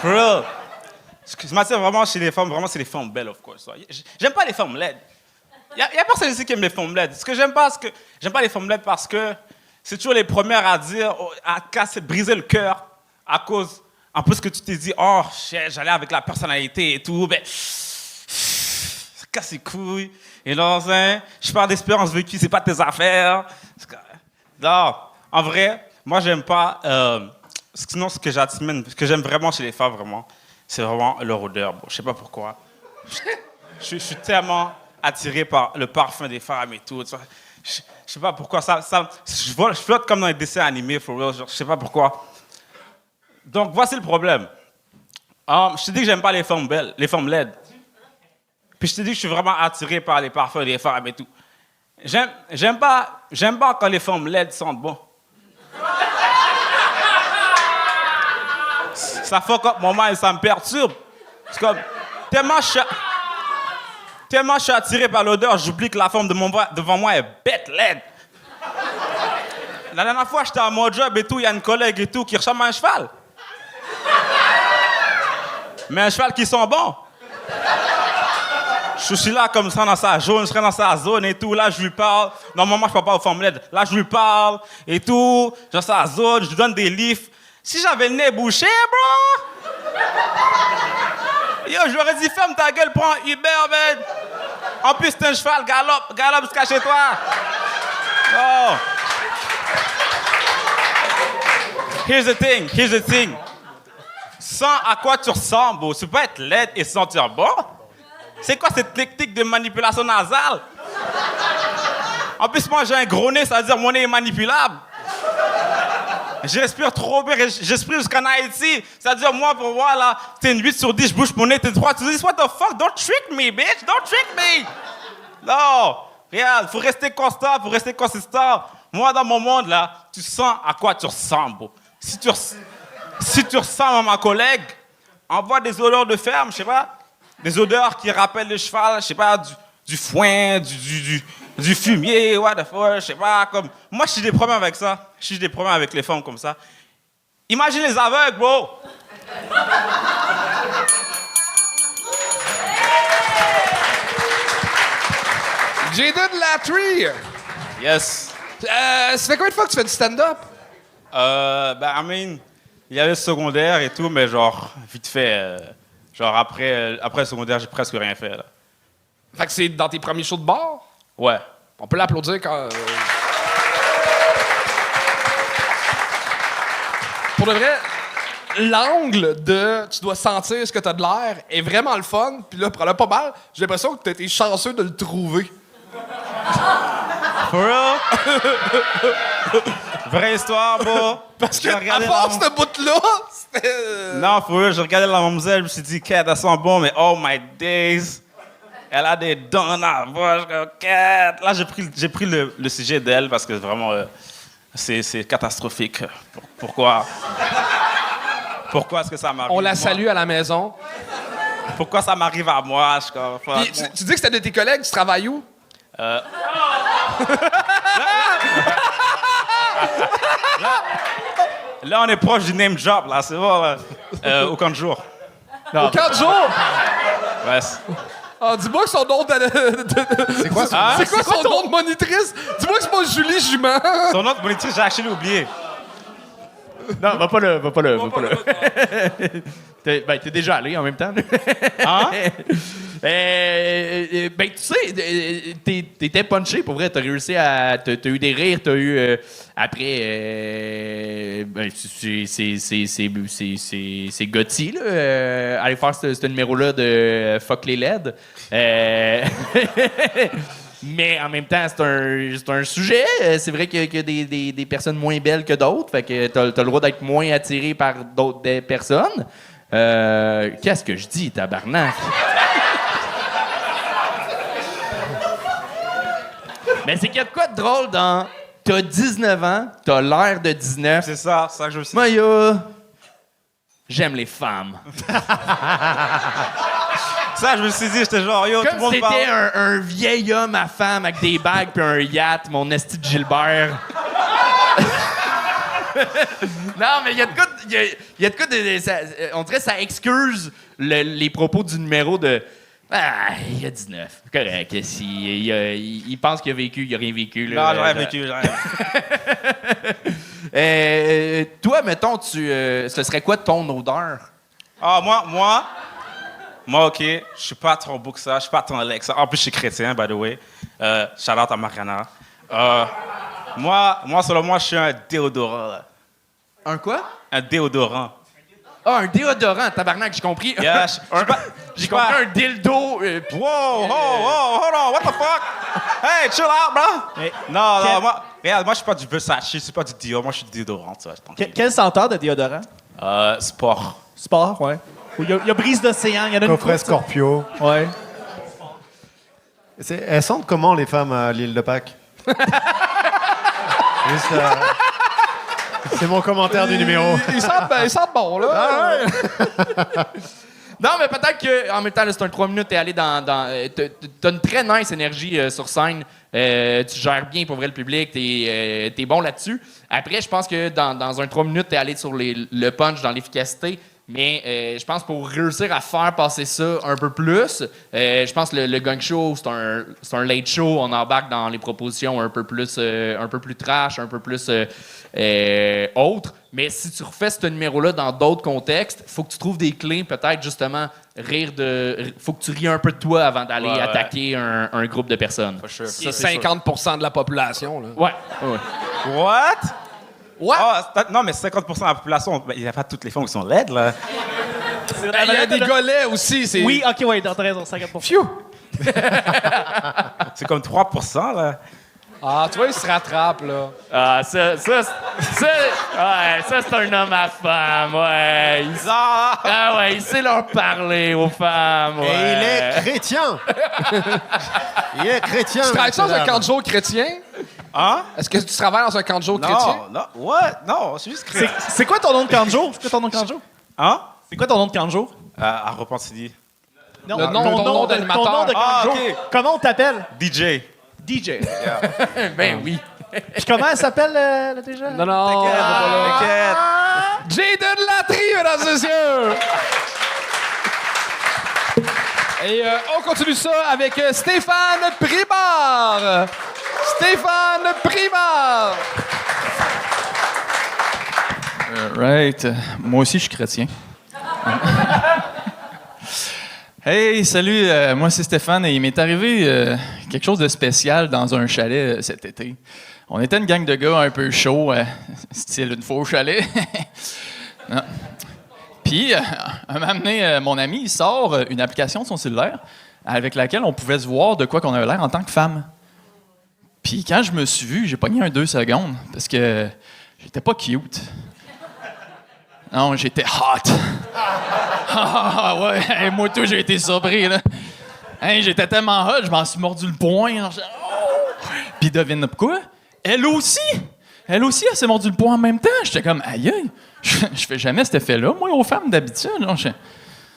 Speaker 14: For real. Ce qui m'attire vraiment chez les femmes, vraiment, c'est les femmes belles, of course. J'aime pas les femmes laides. Il y a personne ici qui aime les femmes laides. Ce que j'aime pas, j'aime pas les femmes laides parce que c'est toujours les premières à dire, à casser, briser le cœur à cause, en plus que tu t'es dit, oh, j'allais avec la personnalité et tout, ben, ça casse les couilles. Et là, je parle d'expérience vécue, c'est pas tes affaires. Non, en vrai, moi, j'aime pas. Sinon, ce que j'aime vraiment chez les femmes, vraiment, c'est vraiment leur odeur. Bon, je sais pas pourquoi. Je suis tellement attiré par le parfum des femmes et tout. Je sais pas pourquoi. Je flotte comme dans les dessins animés, for real. Je sais pas pourquoi. Donc, voici le problème. Je te dis que j'aime pas les femmes belles, les femmes laides. Puis je te dis que je suis vraiment attiré par les parfums des femmes et tout. J'aime pas quand les femmes laides sentent bon. Ça fuck up mon mind, ça me perturbe. C'est comme, tellement je suis attiré par l'odeur, j'oublie que la femme devant moi est bête laide. La dernière fois, j'étais à mon job et tout, il y a une collègue et tout qui ressemble à un cheval. Mais un cheval qui sent bon. Je suis là comme ça dans sa zone, je serais dans sa zone et tout. Là, je lui parle. Normalement, je parle pas aux femmes laides. Là, je lui parle et tout. Dans sa zone, je lui donne des livres. Si j'avais le nez bouché, bro! Yo, je lui aurais dit, ferme ta gueule, prends Uber, man! En plus, c'est un cheval, galope jusqu'à chez toi! Oh! Here's the thing. Sens à quoi tu ressembles, bro. Tu peux être laide et sentir bon. C'est quoi cette technique de manipulation nasale? En plus, moi, j'ai un gros nez, ça veut dire mon nez est manipulable. Je respire trop bien, j'espère jusqu'en Haïti. Ça veut dire, moi, pour moi, là, t'es une 8 sur 10, je bouge mon nez, t'es 3. Tu dis, what the fuck? Don't trick me, bitch! Don't trick me! Non! Regarde, faut rester constant, faut rester consistant. Moi, dans mon monde, là, tu sens à quoi tu ressembles, bro. Si tu ressembles à ma collègue, envoie des odeurs de ferme, je sais pas. Des odeurs qui rappellent le cheval, je sais pas, du foin, du fumier, what the fuck, je sais pas, comme... Moi, je suis des problèmes avec ça. Je suis des problèmes avec les femmes comme ça. Imagine les aveugles, bro!
Speaker 2: Jayden Latry!
Speaker 14: Yes.
Speaker 2: Ça fait combien de fois que tu fais du stand-up?
Speaker 14: Ben, I mean, Il y avait le secondaire et tout, mais genre, vite fait. Genre, après le secondaire, j'ai presque rien fait, là.
Speaker 2: Fait que c'est dans tes premiers shows de bar?
Speaker 14: Ouais.
Speaker 2: On peut l'applaudir quand... Pour de vrai, l'angle de tu dois sentir ce que t'as de l'air est vraiment le fun. Puis là, prends-le pas mal. J'ai l'impression que t'as été chanceux de le trouver.
Speaker 14: For real? Vraie histoire, bro.
Speaker 2: Parce que, à part ce bout-là, c'était...
Speaker 14: Non, for real, je regardais la mademoiselle, je me suis dit, Kat, elle sent bon, mais oh my days. Elle a des dents dans la bouche, Kat. Là, j'ai pris le sujet d'elle parce que vraiment, c'est catastrophique. Pourquoi? Pourquoi est-ce que ça m'arrive?
Speaker 2: On la salue à la maison.
Speaker 14: Pourquoi ça m'arrive à moi?
Speaker 2: Puis, tu dis que c'était de tes collègues, tu travailles où?
Speaker 14: Là, on est proche du name drop, là, c'est bon, là. Au camp de jour.
Speaker 2: Au camp de jour?
Speaker 14: Ouais.
Speaker 2: Ah, dis-moi que son nom de...
Speaker 4: C'est quoi son
Speaker 2: C'est quoi son nom de monitrice? Dis-moi que c'est pas Julie Jument.
Speaker 14: Son nom de monitrice, j'ai actually oublié.
Speaker 3: Non, va pas là. T'es déjà allé en même temps.
Speaker 14: Hein?
Speaker 3: Ben, tu sais, t'étais punché, pour vrai. T'as réussi à... T'as eu des rires, t'as eu... après... ben, c'est Gotti, là. Aller faire ce numéro-là de Fuck les LED. Mais en même temps, c'est un sujet. C'est vrai qu'il y a des personnes moins belles que d'autres. Fait que t'as le droit d'être moins attiré par d'autres personnes. Qu'est-ce que je dis, tabarnak? Mais c'est qu'il y a de quoi de drôle dans... T'as 19 ans, t'as l'air de 19.
Speaker 14: C'est ça que je me suis dit.
Speaker 3: Maya, j'aime les femmes.
Speaker 14: Ça, je me suis dit, j'étais genre, yo, tout le
Speaker 3: Comme
Speaker 14: monde
Speaker 3: si
Speaker 14: parle.
Speaker 3: t'étais un vieil homme à femme avec des bagues puis un yacht, mon esti de Gilbert. Non, mais il y a de quoi on dirait que ça excuse les propos du numéro de... Ah, il y a 19. Correct. Il pense qu'il a vécu, il a rien vécu. Là.
Speaker 14: Non, j'ai rien vécu, j'ai rien.
Speaker 3: Toi, mettons, ce serait quoi ton odeur?
Speaker 14: Ah, moi, OK, je suis pas trop beau que ça, je suis pas tant laid que ça. En plus, je suis chrétien, by the way. Shout out à Mariana. Moi, selon moi, je suis un déodorant, là.
Speaker 3: Un quoi?
Speaker 14: Un déodorant.
Speaker 3: Ah, un déodorant, tabarnak, j'ai compris.
Speaker 14: Yeah,
Speaker 3: J'ai compris un dildo.
Speaker 14: Wow, hold on, what the fuck? Hey, chill out, bro! Non, moi, regarde, moi, je suis pas du Versace, je suis pas du Dior, moi, je suis du déodorant, tu vois.
Speaker 15: Quelle senteur de déodorant?
Speaker 14: Sport.
Speaker 15: Sport, ouais. Il y a brise d'océan, il y en a une
Speaker 4: Coffret
Speaker 15: coupe, ça.
Speaker 4: Scorpio.
Speaker 15: Ouais.
Speaker 4: Elles sentent comment, les femmes à l'île de Pâques? Juste, c'est mon commentaire du numéro.
Speaker 2: Ils sentent bon, là.
Speaker 4: Ah ouais.
Speaker 3: Non, mais peut-être qu'en même temps, là, c'est un 3 minutes, t'es allé dans t'as une très nice énergie sur scène. Tu gères bien pour vrai le public, t'es bon là-dessus. Après, je pense que dans un 3 minutes, t'es allé sur le punch, dans l'efficacité. Mais je pense pour réussir à faire passer ça un peu plus, je pense que le gang show, c'est un late show. On embarque dans les propositions un peu plus trash, un peu plus autres. Mais si tu refais ce numéro-là dans d'autres contextes, faut que tu trouves des clés, peut-être justement faut que tu ris un peu de toi avant d'aller attaquer un groupe de personnes.
Speaker 14: For sure.
Speaker 2: C'est 50% de la population, là.
Speaker 3: Ouais.
Speaker 14: What?
Speaker 2: What?
Speaker 14: Non, mais 50% de la population, il n'y a pas toutes les femmes qui sont laides, là.
Speaker 2: Il y a des golets aussi.
Speaker 15: Oui, OK, ouais, t'as raison, 50%.
Speaker 2: Phew!
Speaker 14: C'est comme 3%, là.
Speaker 2: Ah, tu vois, il se rattrape, là.
Speaker 3: Ah, ça, c'est un homme à femme, ouais. Il sait leur parler aux femmes, ouais.
Speaker 4: Et il est chrétien. Il est chrétien.
Speaker 2: Tu travailles dans un camp de jour chrétien?
Speaker 14: Hein?
Speaker 2: Est-ce que tu travailles dans un camp de jour chrétien?
Speaker 14: Non, what? Non, je suis juste chrétien.
Speaker 15: C'est quoi ton nom de camp de jour?
Speaker 14: Hein?
Speaker 15: C'est quoi ton nom de camp de jour?
Speaker 14: À Repentigny.
Speaker 15: Non,
Speaker 2: Le nom- ton nom d'animateur.
Speaker 15: Ton nom de camp de jour.
Speaker 14: OK.
Speaker 15: Comment on t'appelle?
Speaker 14: DJ.
Speaker 15: DJ.
Speaker 3: Ben oui.
Speaker 15: Puis comment elle s'appelle, le déjà?
Speaker 2: Non.
Speaker 14: T'inquiète.
Speaker 2: Jayden Latry, mesdames et messieurs! Et on continue ça avec Stéphane Primard.
Speaker 16: Right. Moi aussi, je suis chrétien. Hey, salut, moi c'est Stéphane et il m'est arrivé quelque chose de spécial dans un chalet cet été. On était une gang de gars un peu chauds, style une fois au chalet. Non. Puis, un moment donné, mon ami, il sort une application de son cellulaire avec laquelle on pouvait se voir de quoi qu'on avait l'air en tant que femme. Puis quand je me suis vu, j'ai pogné un 2 secondes parce que j'étais pas cute. Non, j'étais hot. Ah ouais, hey, moi tout, j'ai été surpris, là. Hey, j'étais tellement hot, je m'en suis mordu le poing. Puis devine quoi? Elle aussi, elle s'est mordu le poing en même temps. J'étais comme, aïe, je fais jamais cet effet-là, moi, aux femmes d'habitude.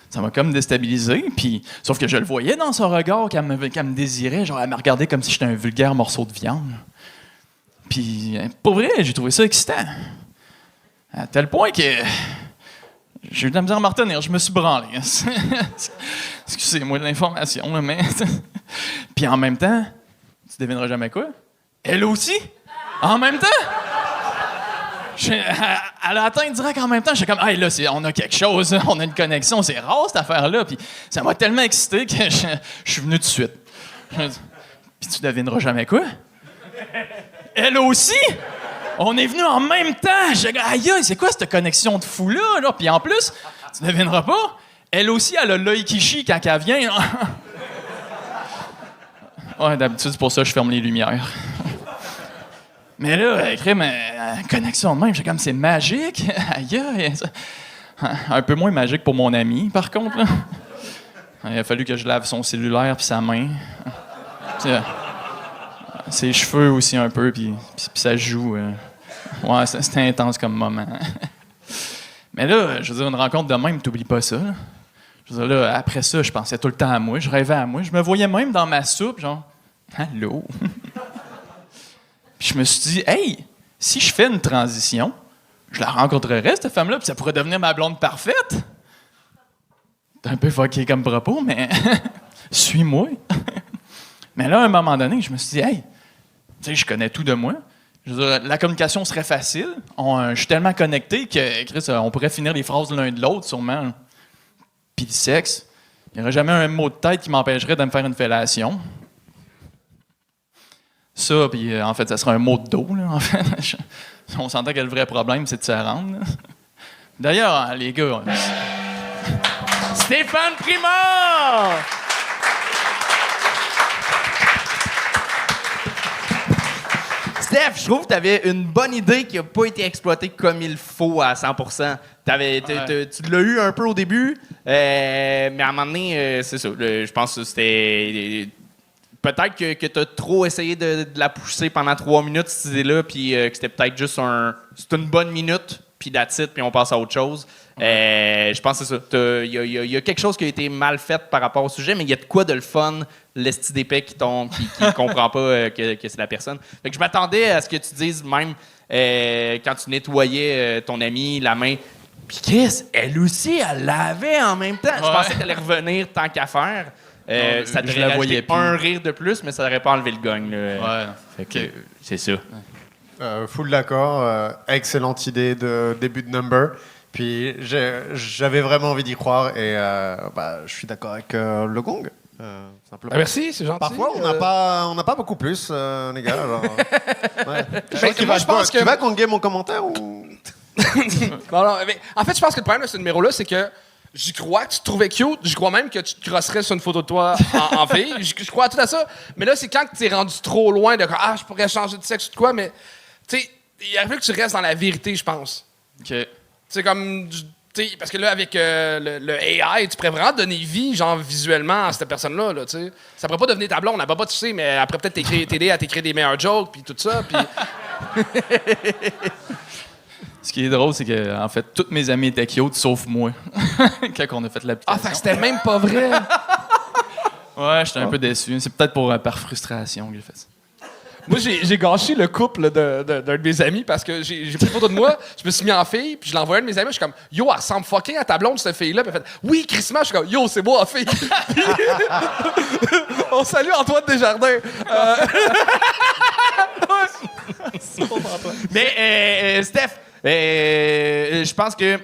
Speaker 16: Ça m'a comme déstabilisé. Puis, sauf que je le voyais dans son regard qu'elle me désirait. Genre, elle me regardait comme si j'étais un vulgaire morceau de viande. Puis, pour vrai, j'ai trouvé ça excitant. À tel point que j'ai eu de la misère à m'en retenir. Je me suis branlé. Excusez-moi de l'information, mais... Puis en même temps, tu devineras jamais quoi? Elle aussi? En même temps? Elle a atteint direct en même temps. J'étais comme, hey, là, on a quelque chose, on a une connexion, c'est rare cette affaire-là. Puis ça m'a tellement excité que je suis venu tout de suite. Puis tu devineras jamais quoi? Elle aussi? On est venus en même temps. J'ai dit, aïe, c'est quoi cette connexion de fou-là? Là? Puis en plus, tu devineras pas, elle aussi, elle a l'œil qui chie quand elle vient. Ouais, d'habitude, c'est pour ça que je ferme les lumières. Mais là, crème, connexion de même, j'ai comme, c'est magique. Aïe, un peu moins magique pour mon ami, par contre. Là. Il a fallu que je lave son cellulaire puis sa main. Ses cheveux aussi un peu, puis ça joue. Ouais, c'était intense comme moment. Mais là, je veux dire, une rencontre de même, t'oublies pas ça. Là. Je veux dire, là, après ça, je pensais tout le temps à moi, je rêvais à moi. Je me voyais même dans ma soupe, genre, allô? Puis je me suis dit, hey, si je fais une transition, je la rencontrerais, cette femme-là, puis ça pourrait devenir ma blonde parfaite. C'est un peu fucké comme propos, mais suis-moi. Mais là, à un moment donné, je me suis dit, hey, tu sais, je connais tout de moi. Je veux dire, la communication serait facile. Je suis tellement connecté que, Chris, on pourrait finir les phrases l'un de l'autre, sûrement. Puis le sexe, il n'y aurait jamais un mot de tête qui m'empêcherait de me faire une fellation. Ça, puis en fait, ça serait un mot de dos, là, en fait. On s'entend que le vrai problème, c'est de se rendre. Là. D'ailleurs, les gars...
Speaker 15: Stéphane Primard!
Speaker 3: Steph, je trouve que tu avais une bonne idée qui n'a pas été exploitée comme il faut à 100%. Tu l'as eu un peu au début, mais à un moment donné, c'est ça. Je pense que c'était... Peut-être que tu as trop essayé de la pousser pendant 3 minutes, cette idée-là, puis que c'était peut-être juste c'est une bonne minute, puis that's it, puis on passe à autre chose. Je pense que c'est ça. Il y a quelque chose qui a été mal fait par rapport au sujet, mais il y a de quoi de le fun, l'esti d'épais qui comprend pas que c'est la personne. Fait que je m'attendais à ce que tu dises même quand tu nettoyais ton ami la main. Puis Chris, elle aussi, elle l'avait en même temps. Ouais. Je pensais qu'elle allait revenir tant qu'à faire. Ça devrait rajouter un rire de plus, mais ça n'aurait pas enlevé le gong. Là. Ouais. Fait que c'est ça.
Speaker 4: Full d'accord. Excellente idée de début de number. Puis j'avais vraiment envie d'y croire et je suis d'accord avec le gong. Simplement.
Speaker 11: Merci, c'est gentil.
Speaker 4: Parfois, on n'a pas beaucoup plus, les gars. Alors, ouais.
Speaker 11: Je pense que...
Speaker 4: Tu vas gonger mon commentaire ou...
Speaker 11: non, mais en fait, je pense que le problème de ce numéro-là, c'est que j'y crois que tu te trouvais cute, j'y crois même que tu te crosserais sur une photo de toi en fille. Je crois à tout à ça. Mais là, c'est quand tu es rendu trop loin de je pourrais changer de sexe ou de quoi, mais tu sais, il arrive que tu restes dans la vérité, je pense.
Speaker 16: OK.
Speaker 11: C'est comme, parce que là, avec le AI, tu pourrais vraiment donner vie, genre, visuellement à cette personne-là, là, tu sais. Ça pourrait pas devenir ta blonde, elle va pas, tu sais, mais elle pourrait peut-être t'aider à t'écrire des meilleurs jokes, puis tout ça, puis...
Speaker 16: Ce qui est drôle, c'est que, en fait, toutes mes amies étaient cute, sauf moi, quand on a fait l'application.
Speaker 11: Ah, fait que c'était même pas vrai!
Speaker 16: Ouais, j'étais un peu déçu. C'est peut-être par frustration que j'ai fait ça.
Speaker 11: Moi, j'ai gâché le couple d'un de mes amis parce que j'ai pris une photo de moi, je me suis mis en fille, puis je l'ai envoyé à un de mes amis, je suis comme « Yo, elle ressemble fucking à ta blonde, cette fille-là. » Puis elle fait « Oui, Christmas. » Je suis comme « Yo, c'est moi en fille. » On salue Antoine Desjardins.
Speaker 3: Mais, Steph, Je pense que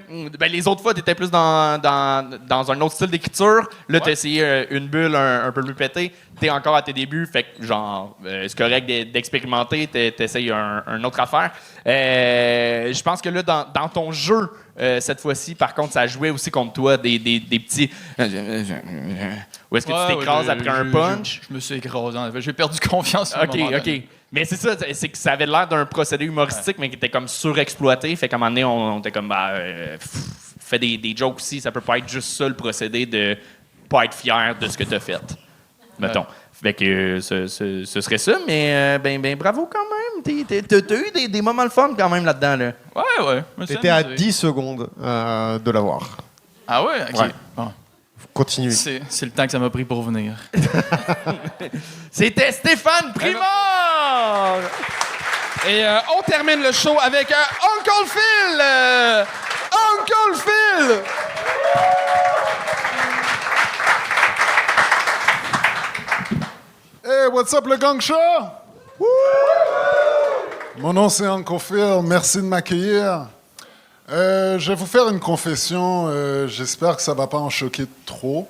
Speaker 3: les autres fois, tu étais plus dans un autre style d'écriture. Là, tu as essayé une bulle un peu plus pétée. Tu es encore à tes débuts, fait que c'est correct d'expérimenter, tu essayes une autre affaire. Je pense que là, dans ton jeu, cette fois-ci, par contre, ça jouait aussi contre toi des petits. Ou est-ce que tu t'écrases après un punch?
Speaker 16: Je me suis écrasé. J'ai perdu confiance.
Speaker 3: OK. Mais c'est ça, c'est que ça avait l'air d'un procédé humoristique, mais qui était comme surexploité. Fait qu'à un moment donné, on était comme, fait des jokes aussi. Ça peut pas être juste ça le procédé de pas être fier de ce que t'as fait. Mettons. Fait que ce serait ça, mais bravo quand même. T'as eu des moments de fun quand même là-dedans. Là.
Speaker 16: Ouais.
Speaker 4: T'étais à 10 secondes de l'avoir.
Speaker 16: Ah ouais? OK.
Speaker 4: Ouais.
Speaker 16: Bon.
Speaker 4: Continue.
Speaker 16: C'est le temps que ça m'a pris pour venir.
Speaker 3: C'était Stéphane Primard!
Speaker 2: Et on termine le show avec Uncle Phil! Uncle Phil!
Speaker 17: Hey, what's up, le gang show? Mon nom, c'est Uncle Phil. Merci de m'accueillir. Je vais vous faire une confession. J'espère que ça ne va pas en choquer trop.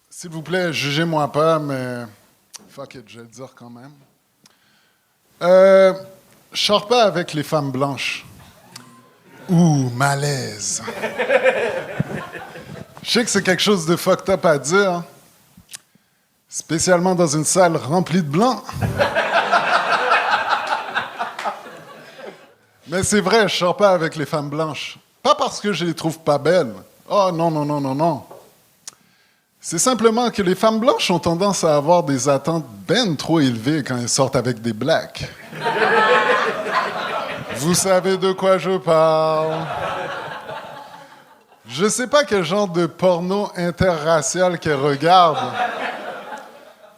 Speaker 17: S'il vous plaît, jugez-moi pas, mais fuck it, je vais le dire quand même. Je sors pas avec les femmes blanches. Ouh, malaise. Je sais que c'est quelque chose de fucked up à dire, spécialement dans une salle remplie de blancs. Mais c'est vrai, je sors pas avec les femmes blanches. Pas parce que je les trouve pas belles. Oh non. C'est simplement que les femmes blanches ont tendance à avoir des attentes ben trop élevées quand elles sortent avec des blacks. Vous savez de quoi je parle. Je sais pas quel genre de porno interracial qu'elles regardent,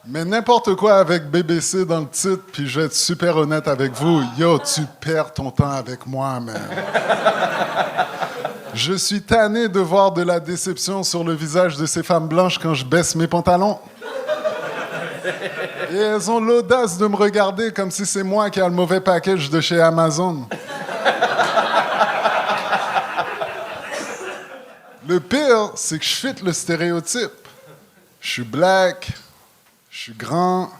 Speaker 17: mais n'importe quoi avec BBC dans le titre, puis je vais être super honnête avec vous. Yo, tu perds ton temps avec moi, man. Je suis tanné de voir de la déception sur le visage de ces femmes blanches quand je baisse mes pantalons. Et elles ont l'audace de me regarder comme si c'est moi qui ai le mauvais package de chez Amazon. Le pire, c'est que je fit le stéréotype. Je suis black, je suis grand,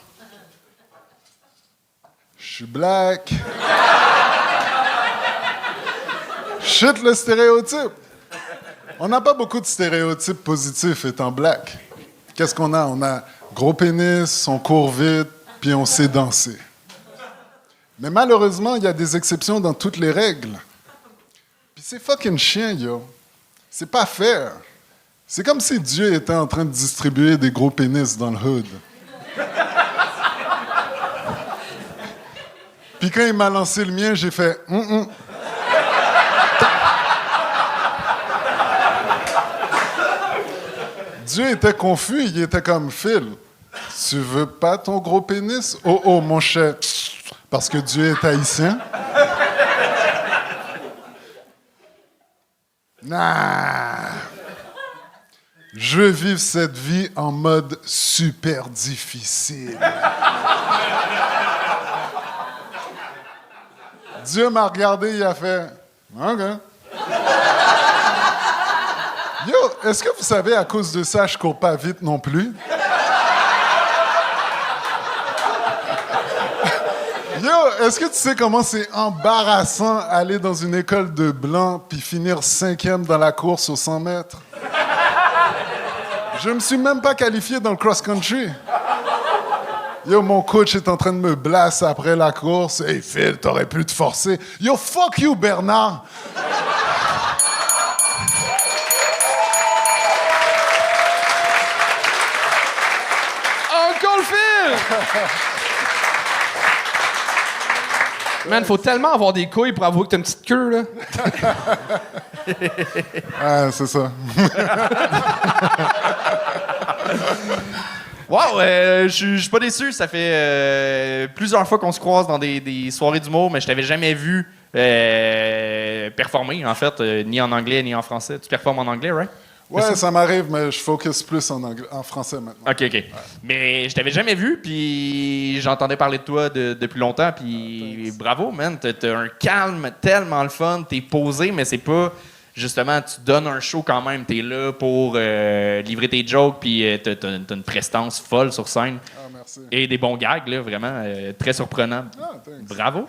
Speaker 17: je suis black. Je fit le stéréotype. On n'a pas beaucoup de stéréotypes positifs étant black. Qu'est-ce qu'on a? On a gros pénis, on court vite, puis on sait danser. Mais malheureusement, il y a des exceptions dans toutes les règles. Puis c'est fucking chiant, yo. C'est pas fair. C'est comme si Dieu était en train de distribuer des gros pénis dans le hood. Puis quand il m'a lancé le mien, j'ai fait Dieu était confus, il était comme Phil. Tu veux pas ton gros pénis? Oh, mon cher. Parce que Dieu est haïtien? Nah. Je veux vivre cette vie en mode super difficile. Dieu m'a regardé, il a fait OK. Yo, est-ce que vous savez, à cause de ça, je cours pas vite non plus? Yo, est-ce que tu sais comment c'est embarrassant aller dans une école de blancs puis finir 5e dans la course aux 100 mètres? Je me suis même pas qualifié dans le cross-country. Yo, mon coach est en train de me blasser après la course. Hey Phil, t'aurais pu te forcer. Yo, fuck you, Bernard!
Speaker 2: Uncle Phil! Man, faut tellement avoir des couilles pour avouer que t'as une petite queue, là.
Speaker 17: Ah, c'est ça.
Speaker 3: Wow, je suis pas déçu. Ça fait plusieurs fois qu'on se croise dans des soirées d'humour, mais je t'avais jamais vu performer, en fait, ni en anglais ni en français. Tu performes en anglais, right?
Speaker 17: Ouais, ça m'arrive, mais je focus plus en français maintenant.
Speaker 3: OK. Mais je t'avais jamais vu, puis j'entendais parler de toi depuis longtemps, puis bravo, man. T'as un calme tellement le fun, t'es posé, mais c'est pas... Justement, tu donnes un show quand même, t'es là pour livrer tes jokes, puis t'as une prestance folle sur scène.
Speaker 17: Ah, merci.
Speaker 3: Et des bons gags, là, vraiment, très surprenants.
Speaker 17: Ah, thanks.
Speaker 3: Bravo.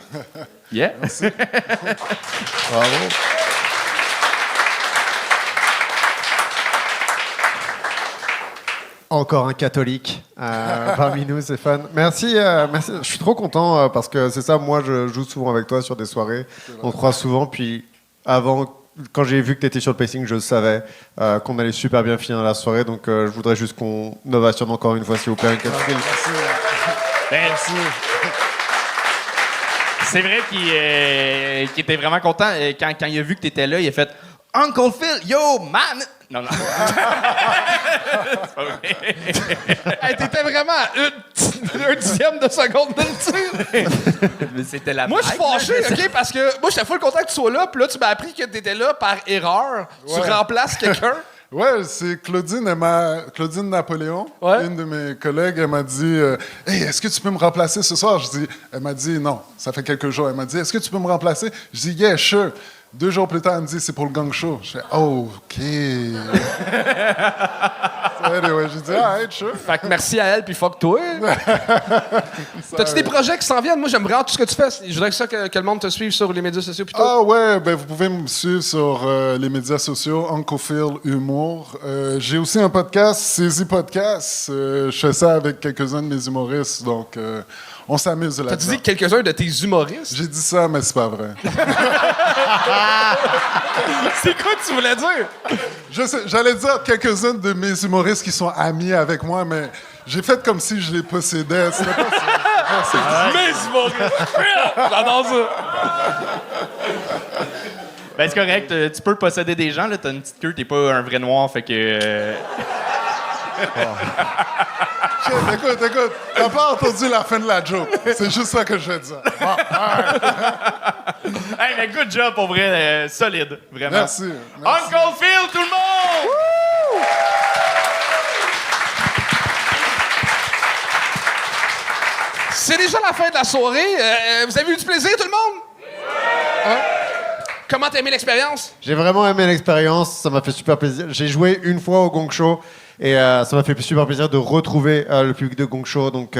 Speaker 3: Yeah.
Speaker 17: Merci.
Speaker 4: Bravo. Encore un catholique parmi nous, c'est fun. Merci. Je suis trop content parce que c'est ça, moi je joue souvent avec toi sur des soirées. On te croise souvent, puis avant, quand j'ai vu que tu étais sur le pacing, je savais qu'on allait super bien finir la soirée. Donc je voudrais juste qu'on ovationne encore une fois, s'il vous plaît.
Speaker 3: Merci. C'est vrai qu'il était vraiment content. Quand il a vu que tu étais là, il a fait « Uncle Phil, yo, man! » Non. C'est pas vrai.
Speaker 2: Hey, t'étais vraiment à un dixième de seconde de le tir.
Speaker 3: Mais c'était la
Speaker 2: Moi, je suis fâché, OK? Parce que moi, j'étais full content que tu sois là, puis là, tu m'as appris que t'étais là par erreur. Tu remplaces quelqu'un.
Speaker 17: Ouais, c'est Claudine Napoléon, une de mes collègues. Elle m'a dit Hey, est-ce que tu peux me remplacer ce soir? Elle m'a dit non, ça fait quelques jours. Elle m'a dit est-ce que tu peux me remplacer? Je dis yeah, sure. 2 jours plus tard, elle me dit c'est pour le gang show. Je fais oh, OK. Anyway, j'ai dit ah, right, sure.
Speaker 2: Fait que merci à elle, puis fuck toi. T'as-tu des projets qui s'en viennent? Moi, j'aime vraiment tout ce que tu fais. Je voudrais que le monde te suive sur les médias sociaux. Puis
Speaker 17: ah ouais, ben vous pouvez me suivre sur les médias sociaux, Uncle Phil Humour. J'ai aussi un podcast, Saisie Podcast. Je fais ça avec quelques-uns de mes humoristes, donc on s'amuse là-dedans.
Speaker 2: T'as dit quelques-uns de tes humoristes?
Speaker 17: J'ai dit ça, mais c'est pas vrai.
Speaker 2: C'est quoi que tu voulais dire?
Speaker 17: Je sais, j'allais dire quelques-uns de mes humoristes qui sont amis avec moi, mais j'ai fait comme si je les possédais. C'était pas ça.
Speaker 2: Mes humoristes! J'adore ça!
Speaker 3: Ben, c'est correct, tu peux posséder des gens, là, t'as une petite queue, t'es pas un vrai noir, fait que...
Speaker 17: Écoute, t'as pas entendu la fin de la joke. C'est juste ça que je vais dire.
Speaker 3: Hey, mais good job, pour vrai, solide, vraiment.
Speaker 17: Merci.
Speaker 3: Uncle Phil, tout le monde!
Speaker 2: C'est déjà la fin de la soirée. Vous avez eu du plaisir, tout le monde? Hein? Comment t'as aimé l'expérience?
Speaker 4: J'ai vraiment aimé l'expérience, ça m'a fait super plaisir. J'ai joué une fois au Gong Show et ça m'a fait super plaisir de retrouver le public de Gong Show. Donc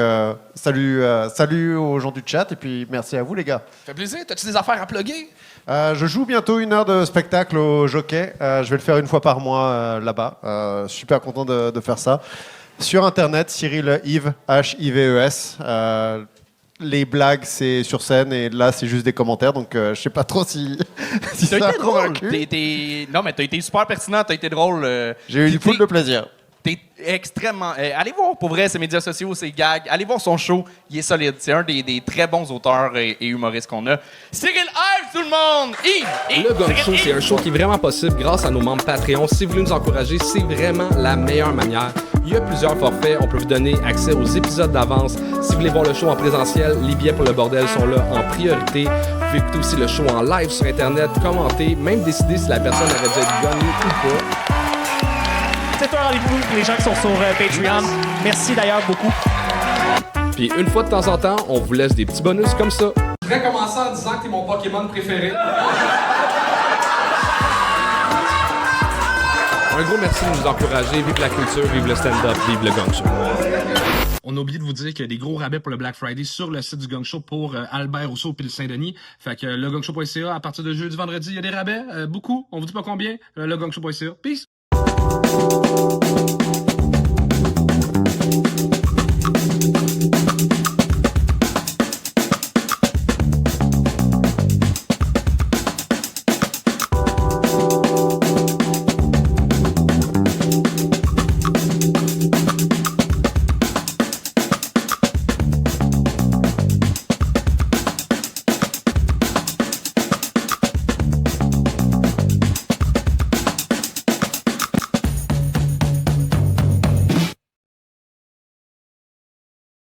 Speaker 4: salut aux gens du chat et puis merci à vous les gars.
Speaker 2: Ça fait plaisir. T'as-tu des affaires à plugger?
Speaker 4: Je joue bientôt 1 heure de spectacle au Jockey. Je vais le faire 1 fois par mois là-bas. Super content de faire ça. Sur Internet, Cyril Yves, H-I-V-E-S. Les blagues, c'est sur scène et là, c'est juste des commentaires. Donc, je sais pas trop si
Speaker 3: T'as
Speaker 4: ça a
Speaker 3: été drôle.
Speaker 4: convaincu.
Speaker 3: Non, mais t'as été super pertinent, t'as été drôle.
Speaker 4: J'ai eu une foule de plaisir.
Speaker 3: T'es extrêmement... allez voir, pour vrai, ses médias sociaux, ses gags. Allez voir son show, il est solide. C'est un des très bons auteurs et humoristes qu'on a. Cyril Yves, tout le monde! Yves!
Speaker 11: Le Gong Show, c'est un show qui est vraiment possible grâce à nos membres Patreon. Si vous voulez nous encourager, c'est vraiment la meilleure manière. Il y a plusieurs forfaits. On peut vous donner accès aux épisodes d'avance. Si vous voulez voir le show en présentiel, les billets pour le bordel sont là en priorité. Vous pouvez écouter aussi le show en live sur Internet, commenter, même décider si la personne aurait dû être gagnée ou pas.
Speaker 18: C'est un rendez-vous pour les gens qui sont sur Patreon. Merci d'ailleurs beaucoup.
Speaker 11: Puis une fois de temps en temps, on vous laisse des petits bonus comme ça. Je voudrais commencer en disant que t'es mon Pokémon préféré. Un gros merci de nous encourager. Vive la culture, vive le stand-up, vive le Gong Show. On a oublié de vous dire qu'il y a des gros rabais pour le Black Friday sur le site du Gong Show pour Albert Rousseau et le Saint-Denis. Fait que legongshow.ca, à partir de jeudi, vendredi, il y a des rabais. Beaucoup. On vous dit pas combien. Legongshow.ca. Peace!